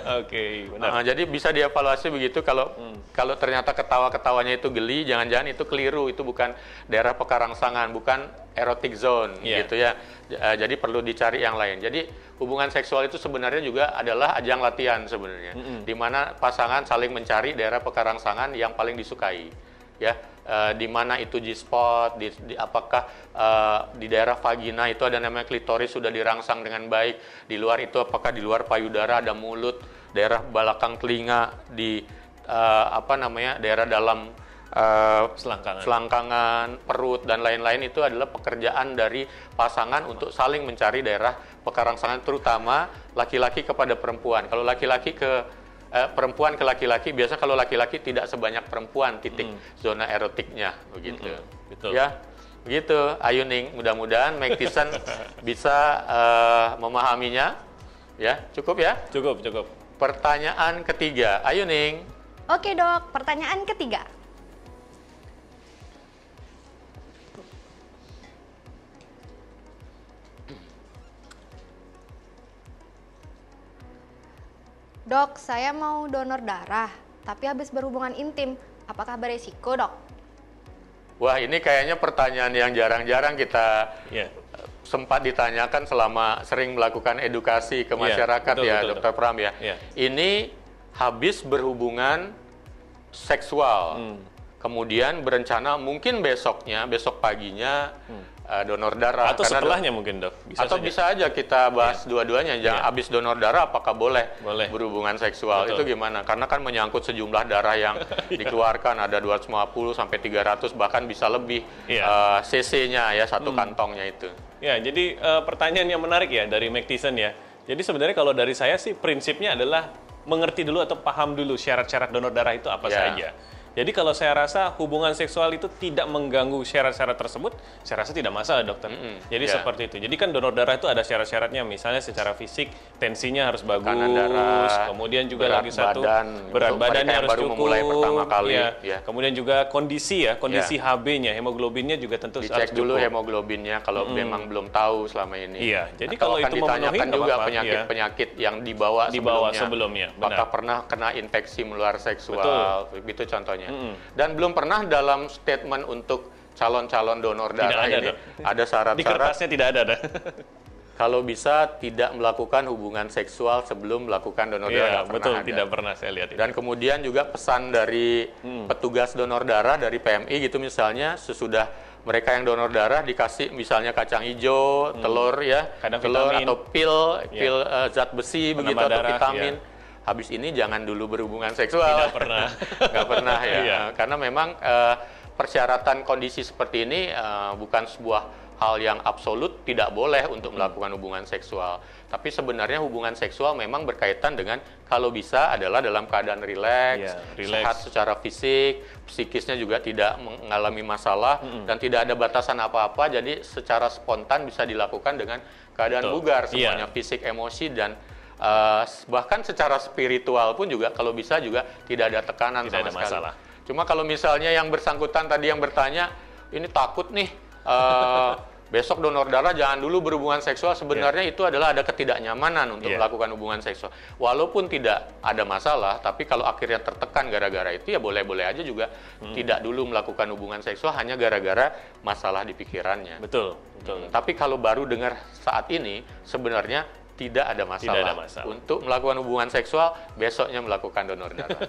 Benar.
Jadi bisa dievaluasi begitu, kalau ternyata ketawa-ketawanya itu geli, jangan-jangan itu keliru, itu bukan daerah pekarangsangan, bukan erotic zone gitu ya. Jadi perlu dicari yang lain. Jadi hubungan seksual itu sebenarnya juga adalah ajang latihan sebenarnya, di mana pasangan saling mencari daerah pekarangsangan yang paling disukai, ya. Di mana itu G-spot, apakah di daerah vagina itu ada namanya klitoris sudah dirangsang dengan baik, di luar itu apakah di luar payudara ada mulut, daerah belakang telinga, di daerah dalam selangkangan, perut, dan lain-lain. Itu adalah pekerjaan dari pasangan untuk saling mencari daerah pekarangsangan, terutama laki-laki kepada perempuan. Kalau laki-laki ke perempuan ke laki-laki, biasa kalau laki-laki tidak sebanyak perempuan titik zona erotiknya begitu.
Betul.
Ya, begitu. Ayuning, mudah-mudahan Mike Tyson bisa memahaminya. Ya, cukup ya?
Cukup.
pertanyaan ketiga. Ayo Ning.
Oke dok, pertanyaan ketiga. Dok, saya mau donor darah, tapi habis berhubungan intim. Apakah beresiko, dok?
Wah, ini kayaknya pertanyaan yang jarang-jarang kita sempat ditanyakan selama sering melakukan edukasi ke masyarakat
betul.
Dr. Pram ya. Ini habis berhubungan seksual, kemudian berencana mungkin besok paginya donor darah.
Atau setelahnya mungkin dok?
Bisa aja kita bahas dua-duanya. Habis donor darah apakah boleh berhubungan seksual? Betul. Itu gimana? Karena kan menyangkut sejumlah darah yang dikeluarkan, ada 250 sampai 300 bahkan bisa lebih cc-nya ya, satu kantongnya itu.
Ya, jadi pertanyaan yang menarik ya dari Meg Thiessen ya. Jadi sebenarnya kalau dari saya sih prinsipnya adalah mengerti dulu atau paham dulu syarat-syarat donor darah itu apa saja. Jadi kalau saya rasa hubungan seksual itu tidak mengganggu syarat-syarat tersebut, saya rasa tidak masalah dokter. Jadi seperti itu. Jadi kan donor darah itu ada syarat-syaratnya, misalnya secara fisik tensinya harus bagus,
darah,
kemudian juga lagi berat badannya harus
baru
cukup,
memulai pertama kali.
Kemudian juga kondisi HB-nya, hemoglobinnya juga tentu harus
dicek
cukup.
dulu hemoglobinnya kalau memang belum tahu selama ini.
Jadi
atau
kalau itu
ditanyakan juga penyakit-penyakit yang dibawa sebelumnya. Apakah pernah kena infeksi menular seksual, begitu contohnya. Dan belum pernah dalam statement untuk calon-calon donor darah ini ada syarat-syarat.
Di kertasnya tidak ada.
Kalau bisa tidak melakukan hubungan seksual sebelum melakukan donor darah.
Betul, tidak pernah saya lihat itu.
Dan kemudian juga pesan dari petugas donor darah dari PMI gitu misalnya, sesudah mereka yang donor darah dikasih misalnya kacang hijau, telur telur vitamin, atau pil zat besi begitu atau vitamin. Habis ini jangan dulu berhubungan seksual.
Tidak pernah.
Nggak pernah ya. Karena memang persyaratan kondisi seperti ini bukan sebuah hal yang absolut tidak boleh untuk melakukan hubungan seksual. Tapi sebenarnya hubungan seksual memang berkaitan dengan kalau bisa adalah dalam keadaan rileks, sehat secara fisik, psikisnya juga tidak mengalami masalah, dan tidak ada batasan apa-apa. Jadi secara spontan bisa dilakukan dengan keadaan bugar semuanya, fisik, emosi, dan bahkan secara spiritual pun juga kalau bisa juga tidak ada tekanan sama sekali. Masalah. Cuma kalau misalnya yang bersangkutan tadi yang bertanya, ini takut nih besok donor darah jangan dulu berhubungan seksual, sebenarnya itu adalah ada ketidaknyamanan untuk melakukan hubungan seksual. Walaupun tidak ada masalah, tapi kalau akhirnya tertekan gara-gara itu ya boleh-boleh aja juga tidak dulu melakukan hubungan seksual hanya gara-gara masalah di pikirannya.
Betul.
Tapi kalau baru dengar saat ini sebenarnya tidak ada masalah untuk melakukan hubungan seksual, besoknya melakukan donor darah.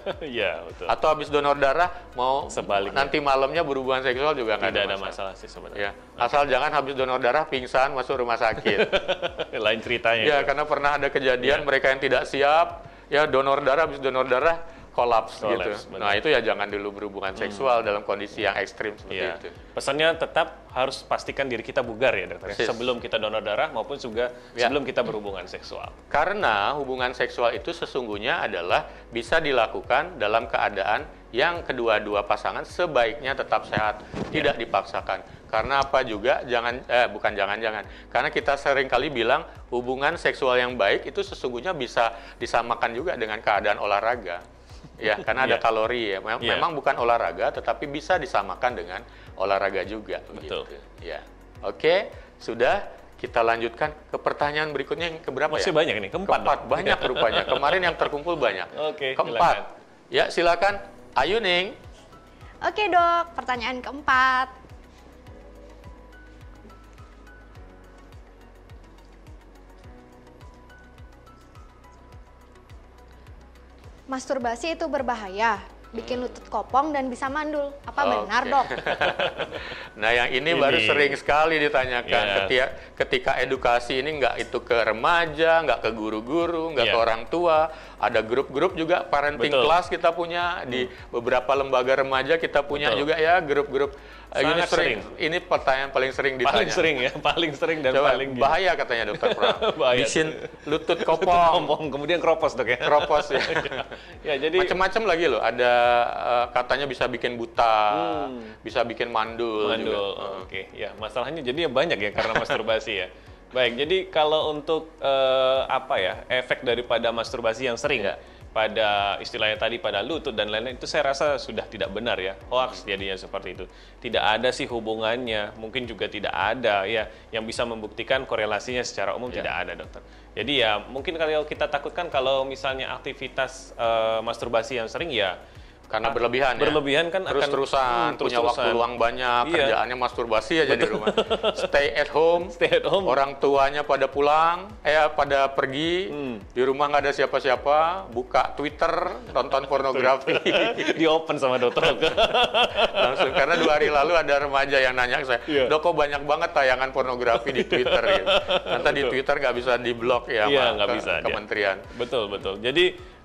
Betul.
Atau habis donor darah mau nanti malamnya berhubungan seksual juga nggak ada
masalah sih sebenarnya.
Asal jangan habis donor darah pingsan masuk rumah sakit.
Lain ceritanya.
Karena pernah ada kejadian mereka yang tidak siap, donor darah habis donor darah kolaps gitu.
Benar.
Nah itu ya jangan dulu berhubungan seksual dalam kondisi yang ekstrim seperti itu.
Pesannya tetap harus pastikan diri kita bugar ya dokter, sebelum kita donor darah maupun juga sebelum kita berhubungan seksual.
Karena hubungan seksual itu sesungguhnya adalah bisa dilakukan dalam keadaan yang kedua-dua pasangan sebaiknya tetap sehat, tidak dipaksakan. Karena apa juga karena kita sering kali bilang hubungan seksual yang baik itu sesungguhnya bisa disamakan juga dengan keadaan olahraga. Karena ada kalori ya. Memang bukan olahraga, tetapi bisa disamakan dengan olahraga juga.
Betul.
Gitu. Oke, sudah. Kita lanjutkan ke pertanyaan berikutnya yang keberapa
Masih banyak nih, keempat.
Banyak rupanya. Kemarin yang terkumpul banyak. Keempat. Silakan. Silakan. Ayo Ning.
Oke dok, pertanyaan keempat. Masturbasi itu berbahaya, bikin lutut kopong dan bisa mandul. Apa benar dok?
Nah yang ini baru sering sekali ditanyakan. Ketika edukasi ini nggak itu ke remaja, nggak ke guru-guru, nggak ke orang tua. Ada grup-grup juga parenting class kita punya di beberapa lembaga remaja kita punya juga ya grup-grup. Ini pertanyaan paling sering ditanya.
Paling sering dan paling
bahaya katanya dokter Pram. Bikin lutut kopong.
Kemudian kropos dok ya.
Kropos ya. Jadi macam-macam lagi loh. Ada katanya bisa bikin buta, bisa bikin mandul juga.
Oke. Ya masalahnya jadi banyak ya karena masturbasi ya. Baik, jadi kalau untuk efek daripada masturbasi yang sering pada istilahnya tadi pada lutut dan lain-lain itu saya rasa sudah tidak benar ya, hoax jadinya seperti itu. Tidak ada sih hubungannya, mungkin juga tidak ada ya yang bisa membuktikan korelasinya secara umum tidak ada dokter. Jadi ya mungkin kalau kita takutkan kalau misalnya aktivitas masturbasi yang sering ya
karena berlebihan ya.
Berlebihan kan
terus-terusan, punya waktu luang banyak, kerjaannya masturbasi aja di rumah. Stay at home. Orang tuanya pada pulang, pada pergi, di rumah nggak ada siapa-siapa, buka Twitter, nonton pornografi.
Di open sama dokter.
Langsung, karena 2 hari lalu ada remaja yang nanya ke saya, "Dok, kok banyak banget tayangan pornografi di Twitter?" Gitu. Ternyata di Twitter nggak bisa diblok ya,
nggak bisa,
kementerian.
Betul. Jadi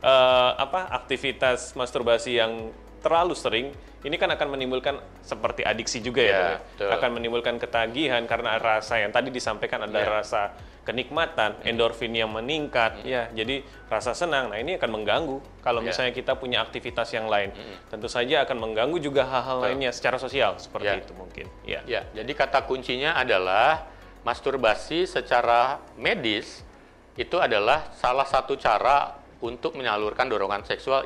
aktivitas masturbasi yang terlalu sering ini kan akan menimbulkan seperti adiksi juga ya, akan menimbulkan ketagihan karena rasa yang tadi disampaikan ada rasa kenikmatan, endorfin yang meningkat, ya, jadi rasa senang. Nah ini akan mengganggu kalau misalnya kita punya aktivitas yang lain, tentu saja akan mengganggu juga hal-hal lainnya secara sosial seperti itu mungkin.
Ya, jadi kata kuncinya adalah masturbasi secara medis itu adalah salah satu cara untuk menyalurkan dorongan seksual,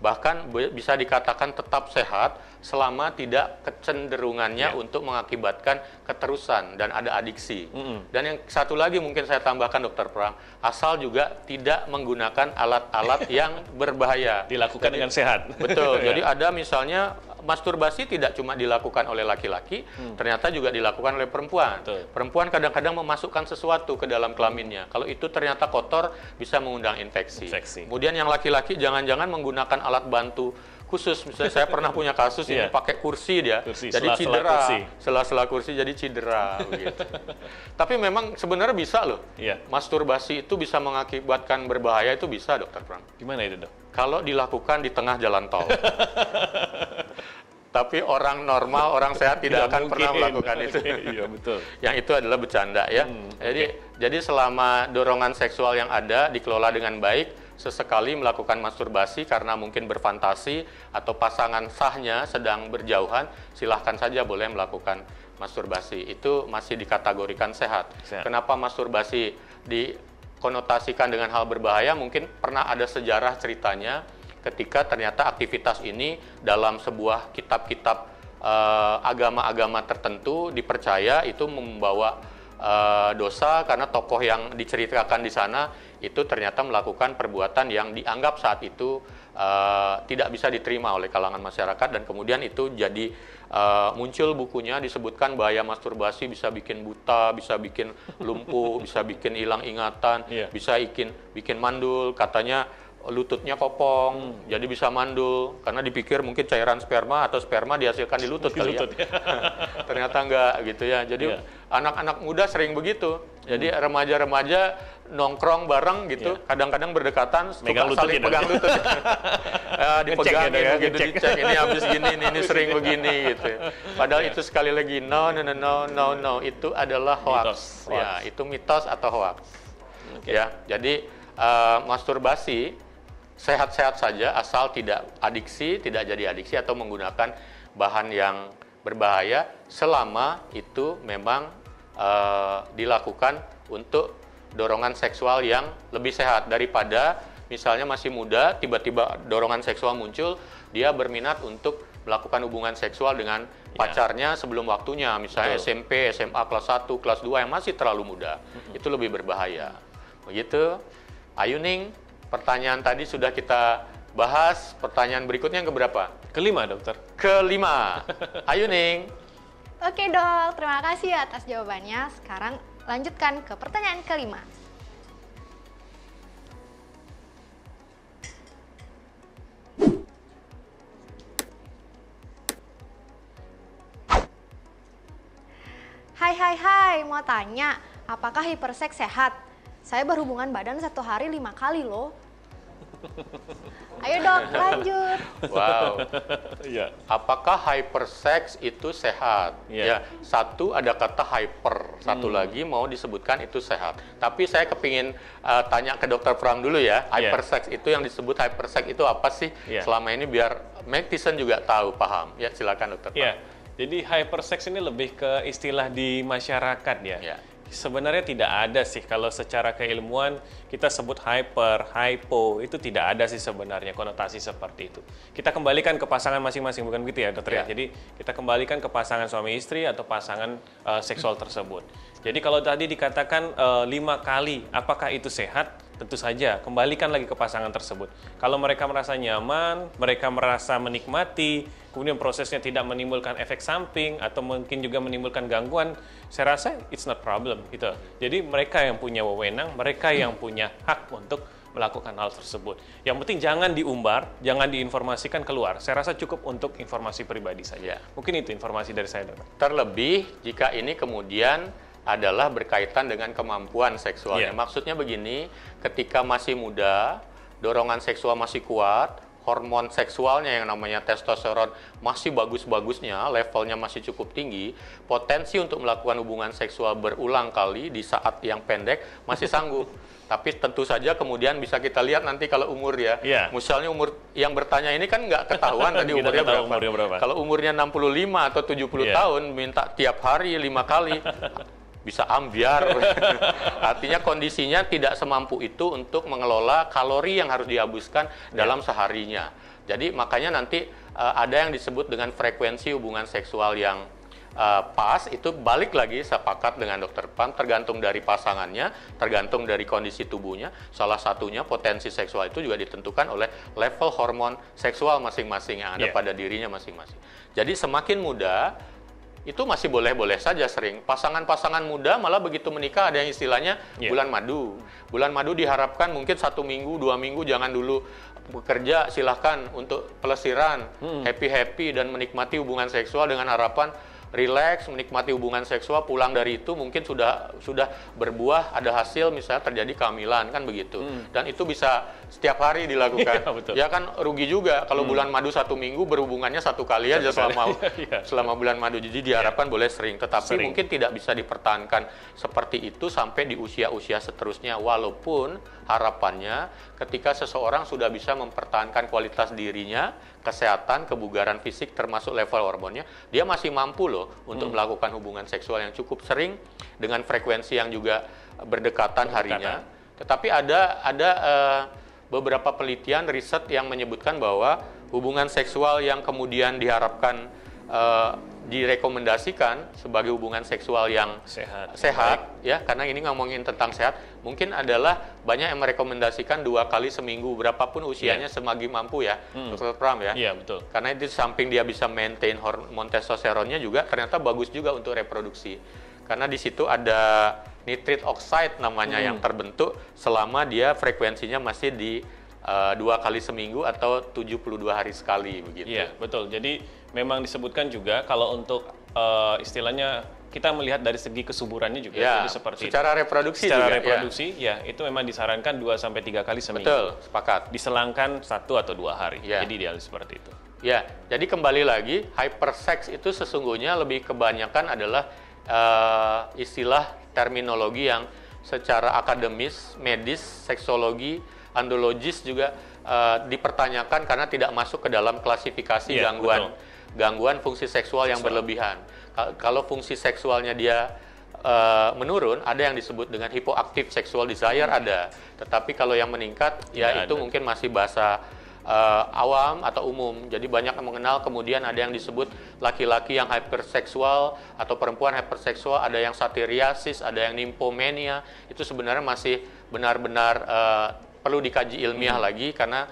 bahkan bisa dikatakan tetap sehat selama tidak kecenderungannya untuk mengakibatkan keterusan dan ada adiksi. Dan yang satu lagi mungkin saya tambahkan Dokter Pram, asal juga tidak menggunakan alat-alat yang berbahaya.
Dilakukan dengan sehat.
Betul, jadi ada misalnya masturbasi tidak cuma dilakukan oleh laki-laki, ternyata juga dilakukan oleh perempuan. Perempuan kadang-kadang memasukkan sesuatu ke dalam kelaminnya. Kalau itu ternyata kotor, bisa mengundang infeksi. Kemudian yang laki-laki jangan-jangan menggunakan alat bantu khusus. Misalnya saya pernah punya kasus ini pakai kursi dia, jadi cedera. Sela-sela kursi jadi cedera. Begitu. Tapi memang sebenarnya bisa loh. Masturbasi itu bisa mengakibatkan berbahaya, itu bisa Dokter Pram.
Gimana itu dok?
Kalau dilakukan di tengah jalan tol. Tapi orang normal, orang sehat tidak akan pernah melakukan itu.
Iya, betul.
Yang itu adalah bercanda ya. Jadi selama dorongan seksual yang ada dikelola dengan baik, sesekali melakukan masturbasi karena mungkin berfantasi atau pasangan sahnya sedang berjauhan, silahkan saja boleh melakukan masturbasi. Itu masih dikategorikan sehat. Kenapa masturbasi dikonotasikan dengan hal berbahaya? Mungkin pernah ada sejarah ceritanya ketika ternyata aktivitas ini dalam sebuah kitab-kitab agama-agama tertentu dipercaya itu membawa dosa karena tokoh yang diceritakan di sana itu ternyata melakukan perbuatan yang dianggap saat itu tidak bisa diterima oleh kalangan masyarakat, dan kemudian itu jadi muncul bukunya disebutkan bahaya masturbasi bisa bikin buta, bisa bikin lumpuh, bisa bikin hilang ingatan, bisa bikin mandul, katanya lututnya kopong, jadi bisa mandul karena dipikir mungkin cairan sperma atau sperma dihasilkan di lutut kali ya. Ternyata enggak gitu ya. Jadi anak-anak muda sering begitu. Jadi remaja-remaja nongkrong bareng gitu, kadang-kadang berdekatan, saling pegang lutut. Dipegangin begitu, dicek ini habis gini, ini sering begini gitu. Padahal itu sekali lagi no, itu adalah hoax. Ya, itu mitos atau hoax. Ya, jadi masturbasi sehat-sehat saja asal tidak adiksi, tidak jadi adiksi atau menggunakan bahan yang berbahaya selama itu memang dilakukan untuk dorongan seksual yang lebih sehat daripada misalnya masih muda tiba-tiba dorongan seksual muncul, dia berminat untuk melakukan hubungan seksual dengan pacarnya sebelum waktunya, misalnya SMP, SMA kelas 1, kelas 2 yang masih terlalu muda. Itu lebih berbahaya. Begitu. Ayu Ning, pertanyaan tadi sudah kita bahas. Pertanyaan berikutnya yang keberapa?
Kelima, dokter.
Kelima. Ayu Ning.
Oke dok, terima kasih atas jawabannya. Sekarang lanjutkan ke pertanyaan kelima. Hai, mau tanya, apakah hiperseks sehat? Saya berhubungan badan 1 hari 5 kali loh. Ayo dok, lanjut.
Wow. Apakah hypersex itu sehat? Ya, satu ada kata hyper, satu lagi mau disebutkan itu sehat. Tapi saya kepingin tanya ke Dokter Pram dulu ya. Hypersex itu yang disebut hypersex itu apa sih? Selama ini biar netizen juga tahu, paham. Ya, silakan Dokter Pram.
Jadi hypersex ini lebih ke istilah di masyarakat ya. Sebenarnya tidak ada sih, kalau secara keilmuan kita sebut hyper, hypo, itu tidak ada sih sebenarnya konotasi seperti itu. Kita kembalikan ke pasangan masing-masing, bukan begitu ya dokter ya? Jadi kita kembalikan ke pasangan suami istri atau pasangan seksual tersebut. Jadi kalau tadi dikatakan 5 kali, apakah itu sehat? Tentu saja, kembalikan lagi ke pasangan tersebut. Kalau mereka merasa nyaman, mereka merasa menikmati, kemudian prosesnya tidak menimbulkan efek samping atau mungkin juga menimbulkan gangguan, saya rasa it's not problem gitu. Jadi mereka yang punya wewenang, mereka yang punya hak untuk melakukan hal tersebut. Yang penting jangan diumbar, jangan diinformasikan keluar. Saya rasa cukup untuk informasi pribadi saja. Mungkin itu informasi dari saya, dokter.
Terlebih jika ini kemudian adalah berkaitan dengan kemampuan seksualnya. Maksudnya begini, ketika masih muda, dorongan seksual masih kuat, hormon seksualnya yang namanya testosteron masih bagus-bagusnya, levelnya masih cukup tinggi, potensi untuk melakukan hubungan seksual berulang kali di saat yang pendek masih sanggup. Tapi tentu saja kemudian bisa kita lihat nanti kalau umur ya. Misalnya umur yang bertanya ini kan nggak ketahuan tadi umurnya berapa. Kalau umurnya 65 atau 70 tahun minta tiap hari 5 kali. Bisa ambiar. Artinya kondisinya tidak semampu itu untuk mengelola kalori yang harus dihabiskan dalam seharinya. Jadi makanya nanti ada yang disebut dengan frekuensi hubungan seksual yang pas, itu balik lagi sepakat dengan dokter Pan, tergantung dari pasangannya, tergantung dari kondisi tubuhnya. Salah satunya potensi seksual itu juga ditentukan oleh level hormon seksual masing-masing yang ada pada dirinya masing-masing. Jadi semakin muda, itu masih boleh-boleh saja sering. Pasangan-pasangan muda malah begitu menikah ada yang istilahnya bulan madu. Bulan madu diharapkan mungkin 1 minggu, 2 minggu, jangan dulu bekerja, silahkan untuk pelesiran, happy-happy dan menikmati hubungan seksual dengan harapan rileks, menikmati hubungan seksual, pulang dari itu mungkin sudah berbuah, ada hasil, misalnya terjadi kehamilan, kan begitu. Dan itu bisa setiap hari dilakukan. Ya kan rugi juga kalau bulan madu 1 minggu berhubungannya 1 kali aja selama bulan madu. Jadi diharapkan boleh sering, tetapi mungkin tidak bisa dipertahankan seperti itu sampai di usia-usia seterusnya. Walaupun harapannya ketika seseorang sudah bisa mempertahankan kualitas dirinya, kesehatan, kebugaran fisik termasuk level hormonnya, dia masih mampu loh untuk melakukan hubungan seksual yang cukup sering dengan frekuensi yang juga berdekatan harinya. Tetapi ada beberapa penelitian riset yang menyebutkan bahwa hubungan seksual yang kemudian diharapkan direkomendasikan sebagai hubungan seksual yang sehat ya, karena ini ngomongin tentang sehat, mungkin adalah banyak yang merekomendasikan 2 kali seminggu, berapapun usianya semakin mampu ya, Dr. Pram ya.
Betul.
Karena itu samping dia bisa maintain hormon testosteronnya juga ternyata bagus juga untuk reproduksi. Karena di situ ada nitrate oxide namanya yang terbentuk selama dia frekuensinya masih di 2 kali seminggu atau 72 hari sekali begitu.
Iya, betul. Jadi memang disebutkan juga kalau untuk istilahnya kita melihat dari segi kesuburannya juga jadi seperti
secara reproduksi
secara
juga,
reproduksi itu memang disarankan 2 sampai 3 kali seminggu.
Betul, sepakat.
Diselangkan 1 atau 2 hari. Jadi ideal seperti itu.
Ya, jadi kembali lagi hypersex itu sesungguhnya lebih kebanyakan adalah istilah terminologi yang secara akademis, medis, seksologi, andrologis juga dipertanyakan karena tidak masuk ke dalam klasifikasi gangguan fungsi seksual yang berlebihan. Kalau fungsi seksualnya dia menurun, ada yang disebut dengan hypoactive sexual desire ada. Tetapi kalau yang meningkat, itu mungkin masih bahasa awam atau umum. Jadi banyak yang mengenal, kemudian ada yang disebut laki-laki yang hyperseksual atau perempuan hyperseksual, ada yang satyriasis, ada yang nymphomania. Itu sebenarnya masih benar-benar perlu dikaji ilmiah lagi karena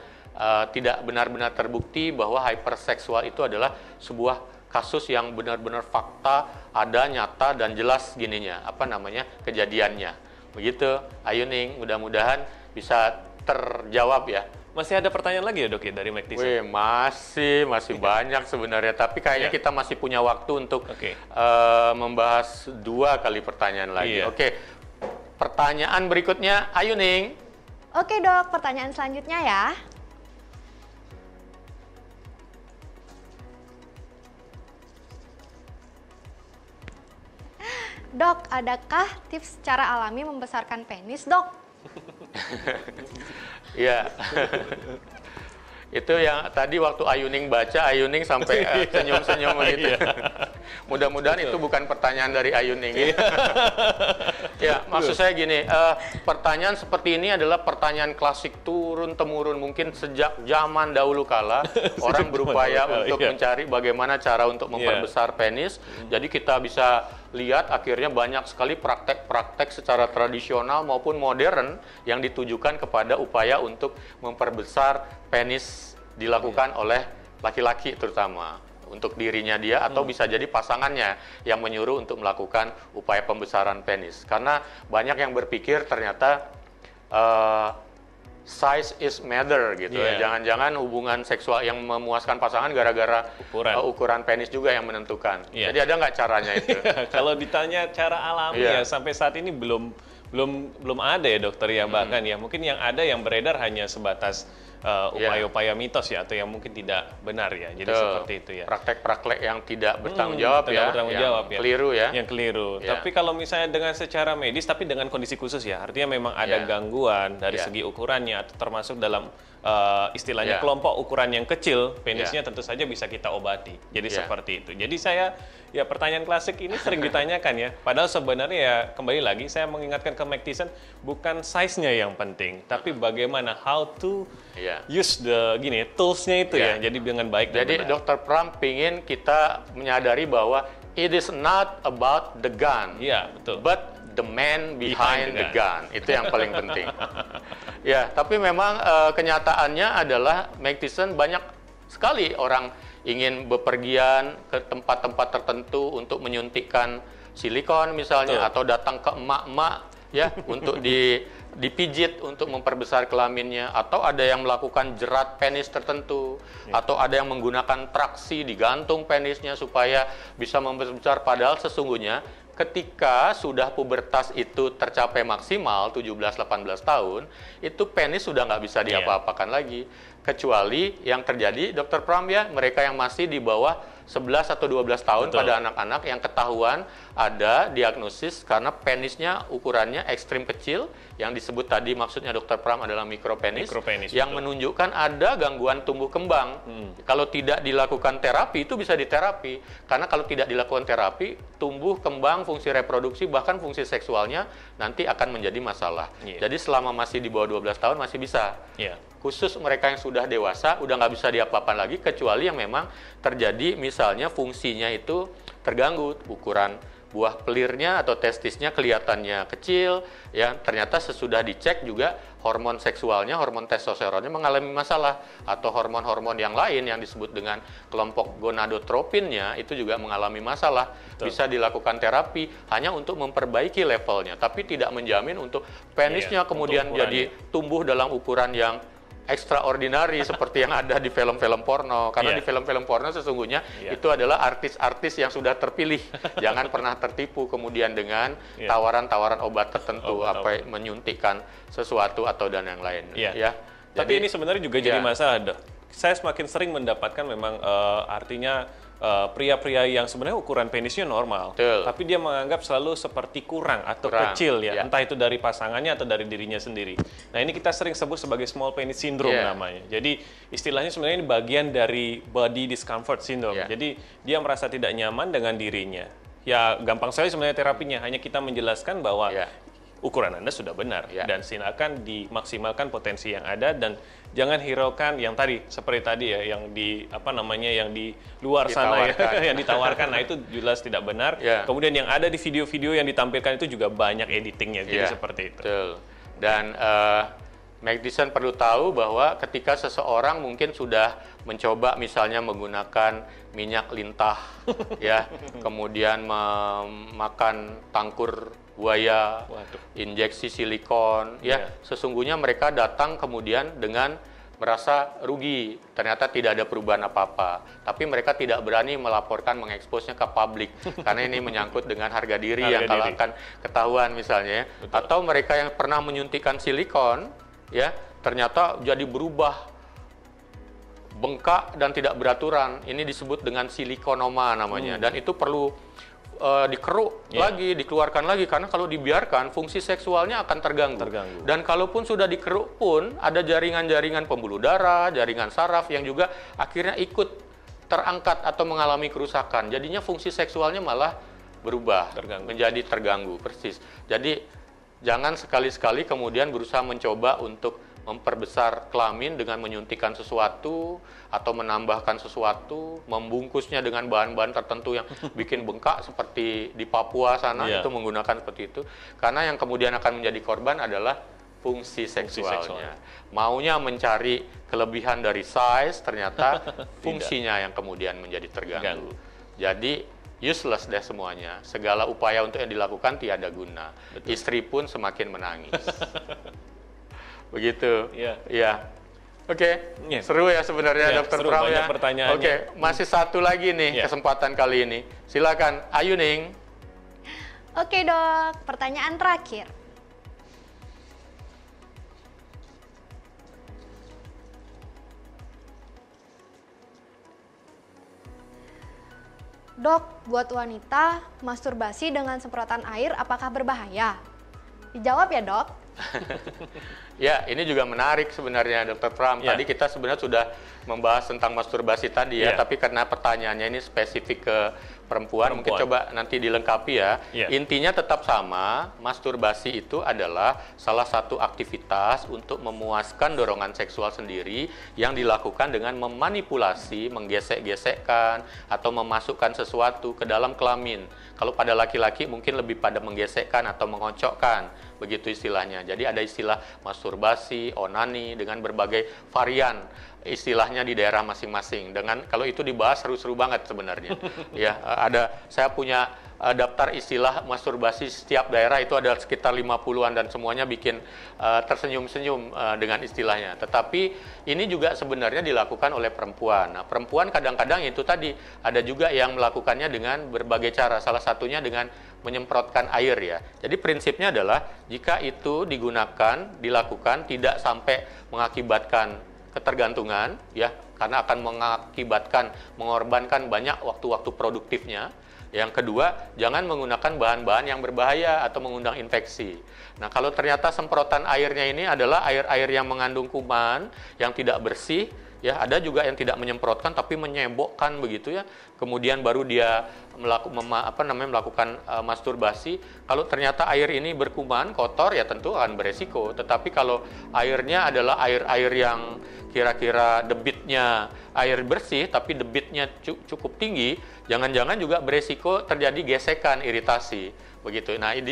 tidak benar-benar terbukti bahwa hyperseksual itu adalah sebuah kasus yang benar-benar fakta, ada, nyata, dan jelas gininya, kejadiannya. Begitu, Ayu Ning, mudah-mudahan bisa terjawab ya.
Masih ada pertanyaan lagi ya dok ya dari Mektis?
Masih banyak sebenarnya, tapi kayaknya kita masih punya waktu untuk membahas 2 kali pertanyaan lagi. Pertanyaan berikutnya, Ayu Ning.
Oke dok, pertanyaan selanjutnya ya. Dok, adakah tips cara alami membesarkan penis, dok?
Iya. Itu yang tadi waktu Ayuning baca, Ayuning sampai senyum-senyum begitu. Mudah-mudahan itu bukan pertanyaan dari Ayuning. Ya, maksud saya gini, pertanyaan seperti ini adalah pertanyaan klasik turun-temurun mungkin sejak zaman dahulu kala. Orang berupaya untuk mencari bagaimana cara untuk memperbesar penis. Jadi kita bisa lihat akhirnya banyak sekali praktek-praktek secara tradisional maupun modern yang ditujukan kepada upaya untuk memperbesar penis dilakukan oleh laki-laki terutama untuk dirinya dia atau bisa jadi pasangannya yang menyuruh untuk melakukan upaya pembesaran penis. Karena banyak yang berpikir ternyata size is matter gitu ya. Jangan-jangan hubungan seksual yang memuaskan pasangan gara-gara ukuran penis juga yang menentukan. Jadi ada nggak caranya itu?
Kalau ditanya cara alami ya sampai saat ini belum ada ya dokter ya, bahkan ya mungkin yang ada yang beredar hanya sebatas upaya-upaya mitos ya atau yang mungkin tidak benar ya. Jadi seperti itu ya.
Praktek-praktek yang tidak bertanggung jawab keliru ya.
Yang keliru. Tapi kalau misalnya dengan secara medis tapi dengan kondisi khusus ya, artinya memang ada gangguan dari segi ukurannya atau termasuk dalam istilahnya kelompok ukuran yang kecil, penisnya tentu saja bisa kita obati. Jadi seperti itu. Jadi saya ya pertanyaan klasik ini sering ditanyakan ya. Padahal sebenarnya ya kembali lagi saya mengingatkan ke Mike Tyson bukan size-nya yang penting, tapi bagaimana how to use the toolsnya itu ya. Jadi dengan baik dan
Jadi
benar.
Dr. Pram pingin kita menyadari bahwa it is not about the gun, but the man behind the gun. Itu yang paling penting. Ya, tapi memang kenyataannya adalah Mike Tyson banyak sekali orang ingin bepergian ke tempat-tempat tertentu untuk menyuntikkan silikon misalnya atau datang ke emak-emak ya untuk dipijit untuk memperbesar kelaminnya, atau ada yang melakukan jerat penis tertentu atau ada yang menggunakan traksi digantung penisnya supaya bisa membesar, padahal sesungguhnya ketika sudah pubertas itu tercapai maksimal 17-18 tahun, itu penis sudah nggak bisa diapa-apakan lagi. Kecuali yang terjadi, Dr. Pram ya, mereka yang masih di bawah 11 atau 12 tahun pada anak-anak yang ketahuan ada diagnosis karena penisnya ukurannya ekstrim kecil, yang disebut tadi maksudnya Dr. Pram adalah mikropenis yang menunjukkan ada gangguan tumbuh kembang. Kalau tidak dilakukan terapi, itu bisa diterapi. Karena kalau tidak dilakukan terapi, tumbuh kembang, fungsi reproduksi, bahkan fungsi seksualnya nanti akan menjadi masalah. Jadi selama masih di bawah 12 tahun masih bisa. Khusus mereka yang sudah dewasa udah nggak bisa diapa-apakan lagi, kecuali yang memang terjadi misalnya fungsinya itu terganggu, ukuran buah pelirnya atau testisnya kelihatannya kecil, ya ternyata sesudah dicek juga hormon seksualnya, hormon testosteronnya mengalami masalah, atau hormon-hormon yang lain yang disebut dengan kelompok gonadotropinnya itu juga mengalami masalah. Bisa dilakukan terapi hanya untuk memperbaiki levelnya, tapi tidak menjamin untuk penisnya kemudian jadi tumbuh dalam ukuran yang extraordinary seperti yang ada di film-film porno. Karena di film-film porno sesungguhnya itu adalah artis-artis yang sudah terpilih. Jangan pernah tertipu kemudian dengan tawaran-tawaran obat tertentu, menyuntikkan sesuatu atau dan yang lain.
Tapi ini sebenarnya juga jadi masalah, Dok. Saya semakin sering mendapatkan memang artinya pria-pria yang sebenarnya ukuran penisnya normal, tapi dia menganggap selalu seperti kurang atau kecil ya, entah itu dari pasangannya atau dari dirinya sendiri. Nah ini kita sering sebut sebagai small penis syndrome namanya. Jadi istilahnya sebenarnya ini bagian dari body discomfort syndrome. Jadi dia merasa tidak nyaman dengan dirinya. Ya gampang sekali sebenarnya terapinya, hanya kita menjelaskan bahwa ukuran Anda sudah benar dan silakan dimaksimalkan potensi yang ada dan jangan hiraukan yang tadi seperti tadi ya yang di yang di luar sana ya yang ditawarkan. Nah itu jelas tidak benar. Kemudian yang ada di video-video yang ditampilkan itu juga banyak editingnya, jadi seperti itu.
Dan Mike Tyson perlu tahu bahwa ketika seseorang mungkin sudah mencoba misalnya menggunakan minyak lintah kemudian memakan tangkur buaya, injeksi silikon, sesungguhnya mereka datang kemudian dengan merasa rugi, ternyata tidak ada perubahan apa-apa, tapi mereka tidak berani melaporkan, mengeksposnya ke publik, karena ini menyangkut dengan harga diri yang kalau akan ketahuan misalnya, atau mereka yang pernah menyuntikkan silikon, ternyata jadi berubah, bengkak dan tidak beraturan, ini disebut dengan silikonoma namanya, dan itu perlu dikeruk lagi, dikeluarkan lagi, karena kalau dibiarkan fungsi seksualnya akan terganggu. Dan kalaupun sudah dikeruk pun ada jaringan-jaringan pembuluh darah, jaringan saraf yang juga akhirnya ikut terangkat atau mengalami kerusakan. Jadinya fungsi seksualnya malah berubah, menjadi terganggu, persis. Jadi jangan sekali-sekali kemudian berusaha mencoba untuk memperbesar kelamin dengan menyuntikkan sesuatu atau menambahkan sesuatu, membungkusnya dengan bahan-bahan tertentu yang bikin bengkak seperti di Papua sana, itu menggunakan seperti itu. Karena yang kemudian akan menjadi korban adalah fungsi seksualnya. Maunya mencari kelebihan dari size, ternyata fungsinya yang kemudian menjadi terganggu. Jadi useless deh semuanya. Segala upaya untuk yang dilakukan tiada guna. Istri pun semakin menangis. Begitu. Ya. Oke. Seru ya sebenarnya Dokter Pram ya. Oke, masih satu lagi nih kesempatan kali ini. Silakan, Ayu Ning.
Oke dok, pertanyaan terakhir. Dok, buat wanita, masturbasi dengan semprotan air apakah berbahaya? Dijawab ya dok.
Ya, ini juga menarik sebenarnya Dokter Pram. Tadi kita sebenarnya sudah membahas tentang masturbasi tadi ya, tapi karena pertanyaannya ini spesifik ke perempuan, mungkin coba nanti dilengkapi ya. Intinya tetap sama, masturbasi itu adalah salah satu aktivitas untuk memuaskan dorongan seksual sendiri yang dilakukan dengan memanipulasi, menggesek-gesekkan atau memasukkan sesuatu ke dalam kelamin. Kalau pada laki-laki mungkin lebih pada menggesekkan atau mengocokkan, begitu istilahnya. Jadi ada istilah masturbasi, onani dengan berbagai varian istilahnya di daerah masing-masing. Dengan kalau itu dibahas seru-seru banget sebenarnya. Ya, saya punya daftar istilah masturbasi setiap daerah itu ada sekitar 50-an dan semuanya bikin tersenyum-senyum dengan istilahnya. Tetapi ini juga sebenarnya dilakukan oleh perempuan. Nah, perempuan kadang-kadang itu tadi ada juga yang melakukannya dengan berbagai cara. Salah satunya dengan menyemprotkan air ya. Jadi prinsipnya adalah jika itu dilakukan tidak sampai mengakibatkan ketergantungan ya, karena akan mengorbankan banyak waktu-waktu produktifnya. Yang kedua, jangan menggunakan bahan-bahan yang berbahaya atau mengundang infeksi. Nah, kalau ternyata semprotan airnya ini adalah air-air yang mengandung kuman, yang tidak bersih, ya ada juga yang tidak menyemprotkan tapi menyebokkan begitu ya. Kemudian baru dia melakukan masturbasi. Kalau ternyata air ini berkuman, kotor ya tentu akan beresiko. Tetapi kalau airnya adalah air-air yang kira-kira debitnya air bersih tapi debitnya cukup tinggi, jangan-jangan juga beresiko terjadi gesekan, iritasi begitu. Nah, di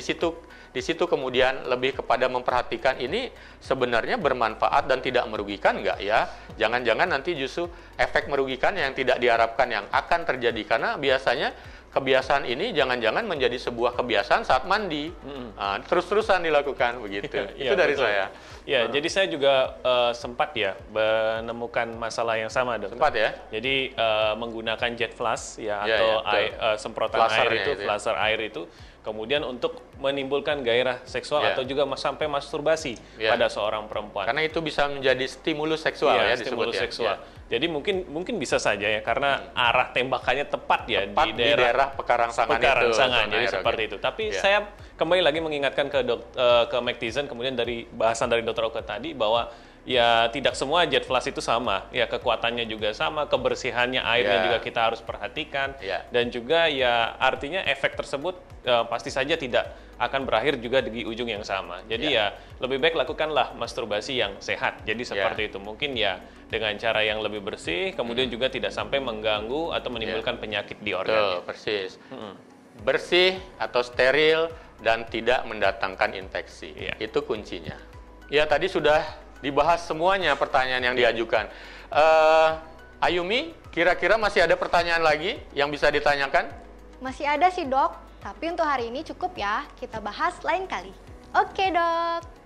situ kemudian lebih kepada memperhatikan ini sebenarnya bermanfaat dan tidak merugikan enggak ya. Jangan-jangan nanti justru efek merugikan yang tidak diharapkan yang akan terjadi, karena biasanya kebiasaan ini jangan-jangan menjadi sebuah kebiasaan saat mandi. Nah, terus-terusan dilakukan begitu. Itu dari betul. Saya.
Ya, jadi saya juga sempat ya menemukan masalah yang sama, Dok.
Sempat ya.
Jadi menggunakan jet flush ya atau semprotan air itu, flasher air itu kemudian untuk menimbulkan gairah seksual atau juga sampai masturbasi pada seorang perempuan.
Karena itu bisa menjadi stimulus seksual ya,
stimulus seksual. Jadi mungkin bisa saja ya, karena arah tembakannya tepat ya di daerah
pekarangsangan
itu. Jadi seperti itu. Tapi saya kembali lagi mengingatkan ke Mactizen, kemudian dari bahasan dari Dr. Oka tadi bahwa ya tidak semua jet flush itu sama, ya kekuatannya juga sama, kebersihannya airnya juga kita harus perhatikan, dan juga ya artinya efek tersebut pasti saja tidak akan berakhir juga di ujung yang sama. Jadi ya lebih baik lakukanlah masturbasi yang sehat. Jadi seperti itu, mungkin ya dengan cara yang lebih bersih, kemudian juga tidak sampai mengganggu atau menimbulkan penyakit di organnya.
Persis. Bersih atau steril dan tidak mendatangkan infeksi. Itu kuncinya. Ya, tadi sudah dibahas semuanya pertanyaan yang diajukan. Ayumi, kira-kira masih ada pertanyaan lagi yang bisa ditanyakan?
Masih ada sih dok, tapi untuk hari ini cukup ya, kita bahas lain kali. Oke dok.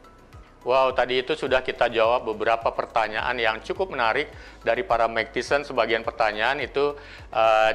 Wow, tadi itu sudah kita jawab beberapa pertanyaan yang cukup menarik dari para Magtician. Sebagian pertanyaan itu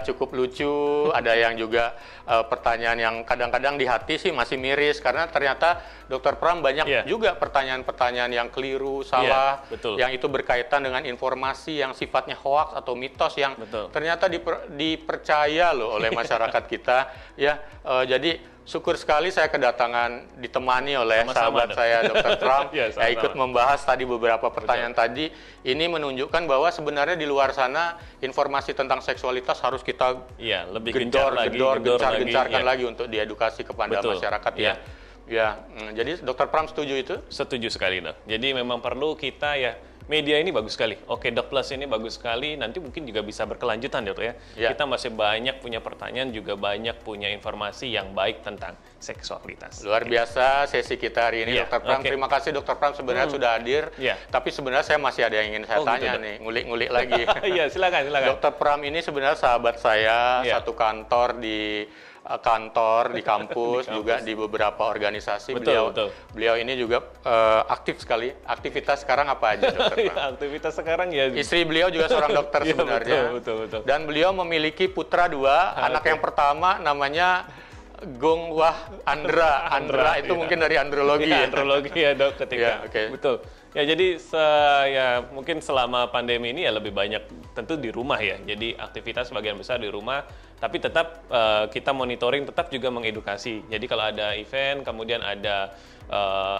cukup lucu, ada yang juga pertanyaan yang kadang-kadang di hati sih masih miris, karena ternyata Dr. Pram banyak juga pertanyaan-pertanyaan yang keliru, salah, yang itu berkaitan dengan informasi yang sifatnya hoaks atau mitos yang ternyata dipercaya loh oleh masyarakat kita. Ya, jadi syukur sekali saya kedatangan ditemani oleh sahabat saya Dr. Pram ikut membahas tadi beberapa pertanyaan tadi. Ini menunjukkan bahwa sebenarnya di luar sana informasi tentang seksualitas harus kita
lebih gencar-gencarkan
lagi untuk diedukasi kepada masyarakat ya. Jadi Dr. Pram setuju itu?
Setuju sekali, Dok. Jadi memang perlu kita media ini bagus sekali. Oke, Dok Plus ini bagus sekali. Nanti mungkin juga bisa berkelanjutan, Dok ya. Kita masih banyak punya pertanyaan, juga banyak punya informasi yang baik tentang seksualitas.
Luar biasa sesi kita hari ini, Dr. Pram. Terima kasih Dr. Pram sebenarnya sudah hadir. Tapi sebenarnya saya masih ada yang ingin saya tanya nih, ngulik-ngulik lagi.
Iya, silakan.
Dr. Pram ini sebenarnya sahabat saya, satu kantor di kampus, juga di beberapa organisasi. Beliau ini juga aktif sekali. Aktivitas sekarang apa aja, Dokter Pram?
Aktivitas sekarang
istri beliau juga seorang dokter sebenarnya.
Betul.
Dan beliau memiliki putra 2. Anak yang pertama namanya Gongwah Andra. Andra itu mungkin dari andrologi.
Andrologi ya, Dok, ketika. Betul. Ya, jadi mungkin selama pandemi ini lebih banyak tentu di rumah ya. Jadi aktivitas sebagian besar di rumah, tapi tetap kita monitoring, tetap juga mengedukasi. Jadi kalau ada event, kemudian ada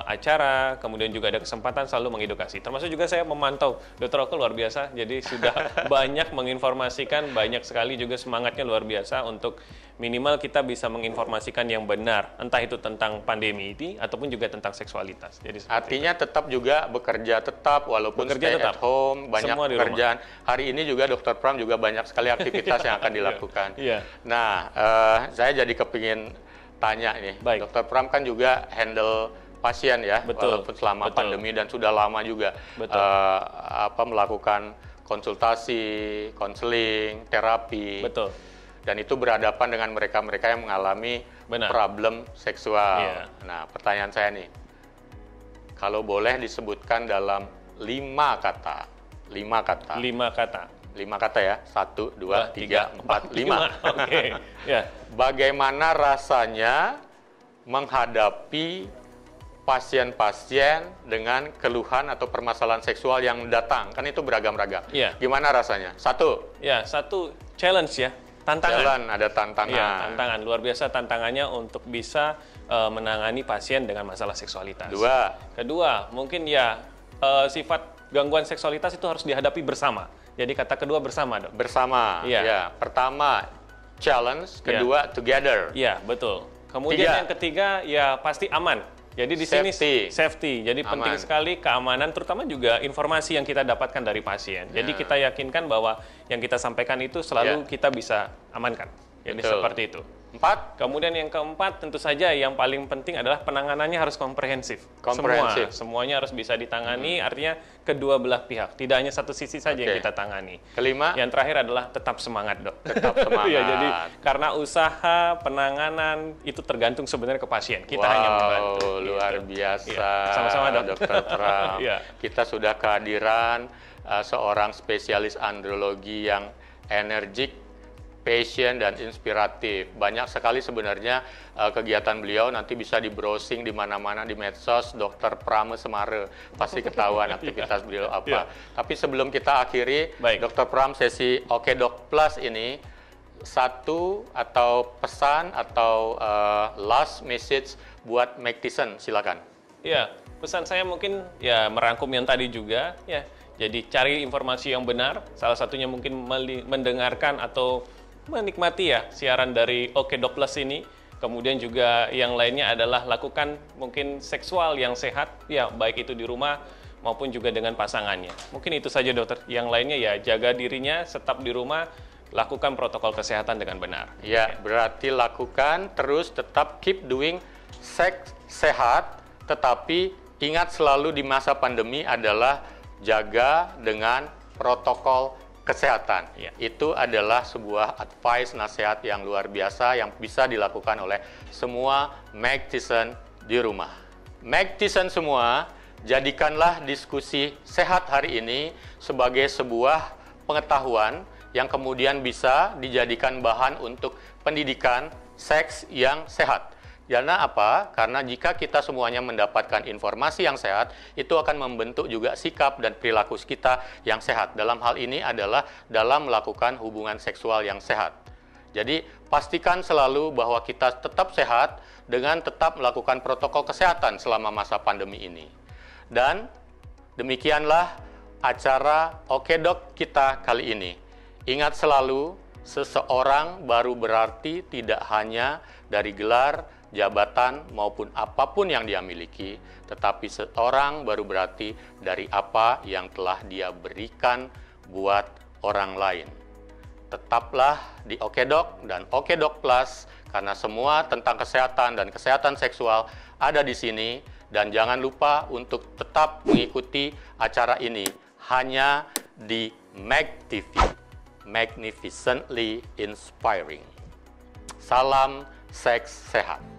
acara, kemudian juga ada kesempatan, selalu mengedukasi. Termasuk juga saya memantau Dr. Oke luar biasa. Jadi sudah banyak menginformasikan, banyak sekali juga semangatnya luar biasa untuk minimal kita bisa menginformasikan yang benar, entah itu tentang pandemi ini ataupun juga tentang seksualitas. Jadi
artinya tetap juga bekerja walaupun stay at home, banyak pekerjaan. Hari ini juga Dr. Pram juga banyak sekali aktivitas yang akan dilakukan. Nah, saya jadi kepingin tanya nih, Dr. Pram kan juga handle pasien ya, walaupun selama pandemi dan sudah lama juga melakukan konsultasi, konseling, terapi. Dan itu berhadapan dengan mereka-mereka yang mengalami problem seksual. Nah, pertanyaan saya nih, kalau boleh disebutkan dalam 5 kata. 5 kata ya, 1, 2, 3, 4, 5. Bagaimana rasanya menghadapi pasien-pasien dengan keluhan atau permasalahan seksual yang datang? Kan itu beragam-ragam. Gimana rasanya?
1 challenge ya. Tantangan.
Ada tantangan.
Tantangan. Luar biasa tantangannya untuk bisa menangani pasien dengan masalah seksualitas. Kedua, mungkin sifat gangguan seksualitas itu harus dihadapi bersama. Jadi kata kedua bersama, Dok.
Bersama. Pertama challenge, kedua together.
Betul. Kemudian yang ketiga pasti aman. Jadi di sini safety. Jadi penting sekali keamanan, terutama juga informasi yang kita dapatkan dari pasien. Jadi kita yakinkan bahwa yang kita sampaikan itu selalu kita bisa amankan. Jadi seperti itu.
4.
Kemudian yang keempat tentu saja yang paling penting adalah penanganannya harus komprehensif. Semuanya harus bisa ditangani, artinya kedua belah pihak. Tidak hanya satu sisi saja yang kita tangani.
Kelima.
Yang terakhir adalah tetap semangat, Dok.
Tetap semangat.
Jadi karena usaha penanganan itu tergantung sebenarnya ke pasien. Kita hanya membantu.
Luar biasa.
Sama-sama, Dok.
Dr. Pram. Kita sudah kehadiran seorang spesialis andrologi yang energik, passion dan inspiratif. Banyak sekali sebenarnya kegiatan beliau, nanti bisa di browsing di mana-mana di medsos Dr. Pram Semare, pasti ketahuan aktivitas beliau apa. Tapi sebelum kita akhiri, Dr. Pram, sesi Oke Dok Plus ini, satu atau pesan atau last message buat Magtician, silakan.
Pesan saya mungkin merangkum yang tadi juga Jadi cari informasi yang benar, salah satunya mungkin mendengarkan atau menikmati siaran dari Oke Dok Plus ini. Kemudian juga yang lainnya adalah lakukan mungkin seksual yang sehat, baik itu di rumah maupun juga dengan pasangannya. Mungkin itu saja, Dokter. Yang lainnya jaga dirinya, tetap di rumah, lakukan protokol kesehatan dengan benar.
Berarti lakukan terus, tetap keep doing seks sehat, tetapi ingat selalu di masa pandemi adalah jaga dengan protokol kesehatan. Itu adalah sebuah advice, nasihat yang luar biasa yang bisa dilakukan oleh semua Magtician di rumah. Magtician semua, Jadikanlah diskusi sehat hari ini sebagai sebuah pengetahuan yang kemudian bisa dijadikan bahan untuk pendidikan seks yang sehat. Karena apa? Karena jika kita semuanya mendapatkan informasi yang sehat, itu akan membentuk juga sikap dan perilaku kita yang sehat. Dalam hal ini adalah dalam melakukan hubungan seksual yang sehat. Jadi, pastikan selalu bahwa kita tetap sehat dengan tetap melakukan protokol kesehatan selama masa pandemi ini. Dan demikianlah acara Oke Dok kita kali ini. Ingat selalu, seseorang baru berarti tidak hanya dari gelar, jabatan, maupun apapun yang dia miliki, tetapi seorang baru berarti dari apa yang telah dia berikan buat orang lain. Tetaplah di Oke Dok dan Oke Dok Plus, karena semua tentang kesehatan dan kesehatan seksual ada di sini. Dan jangan lupa untuk tetap mengikuti acara ini hanya di Mag TV, Magnificently Inspiring. Salam seks sehat.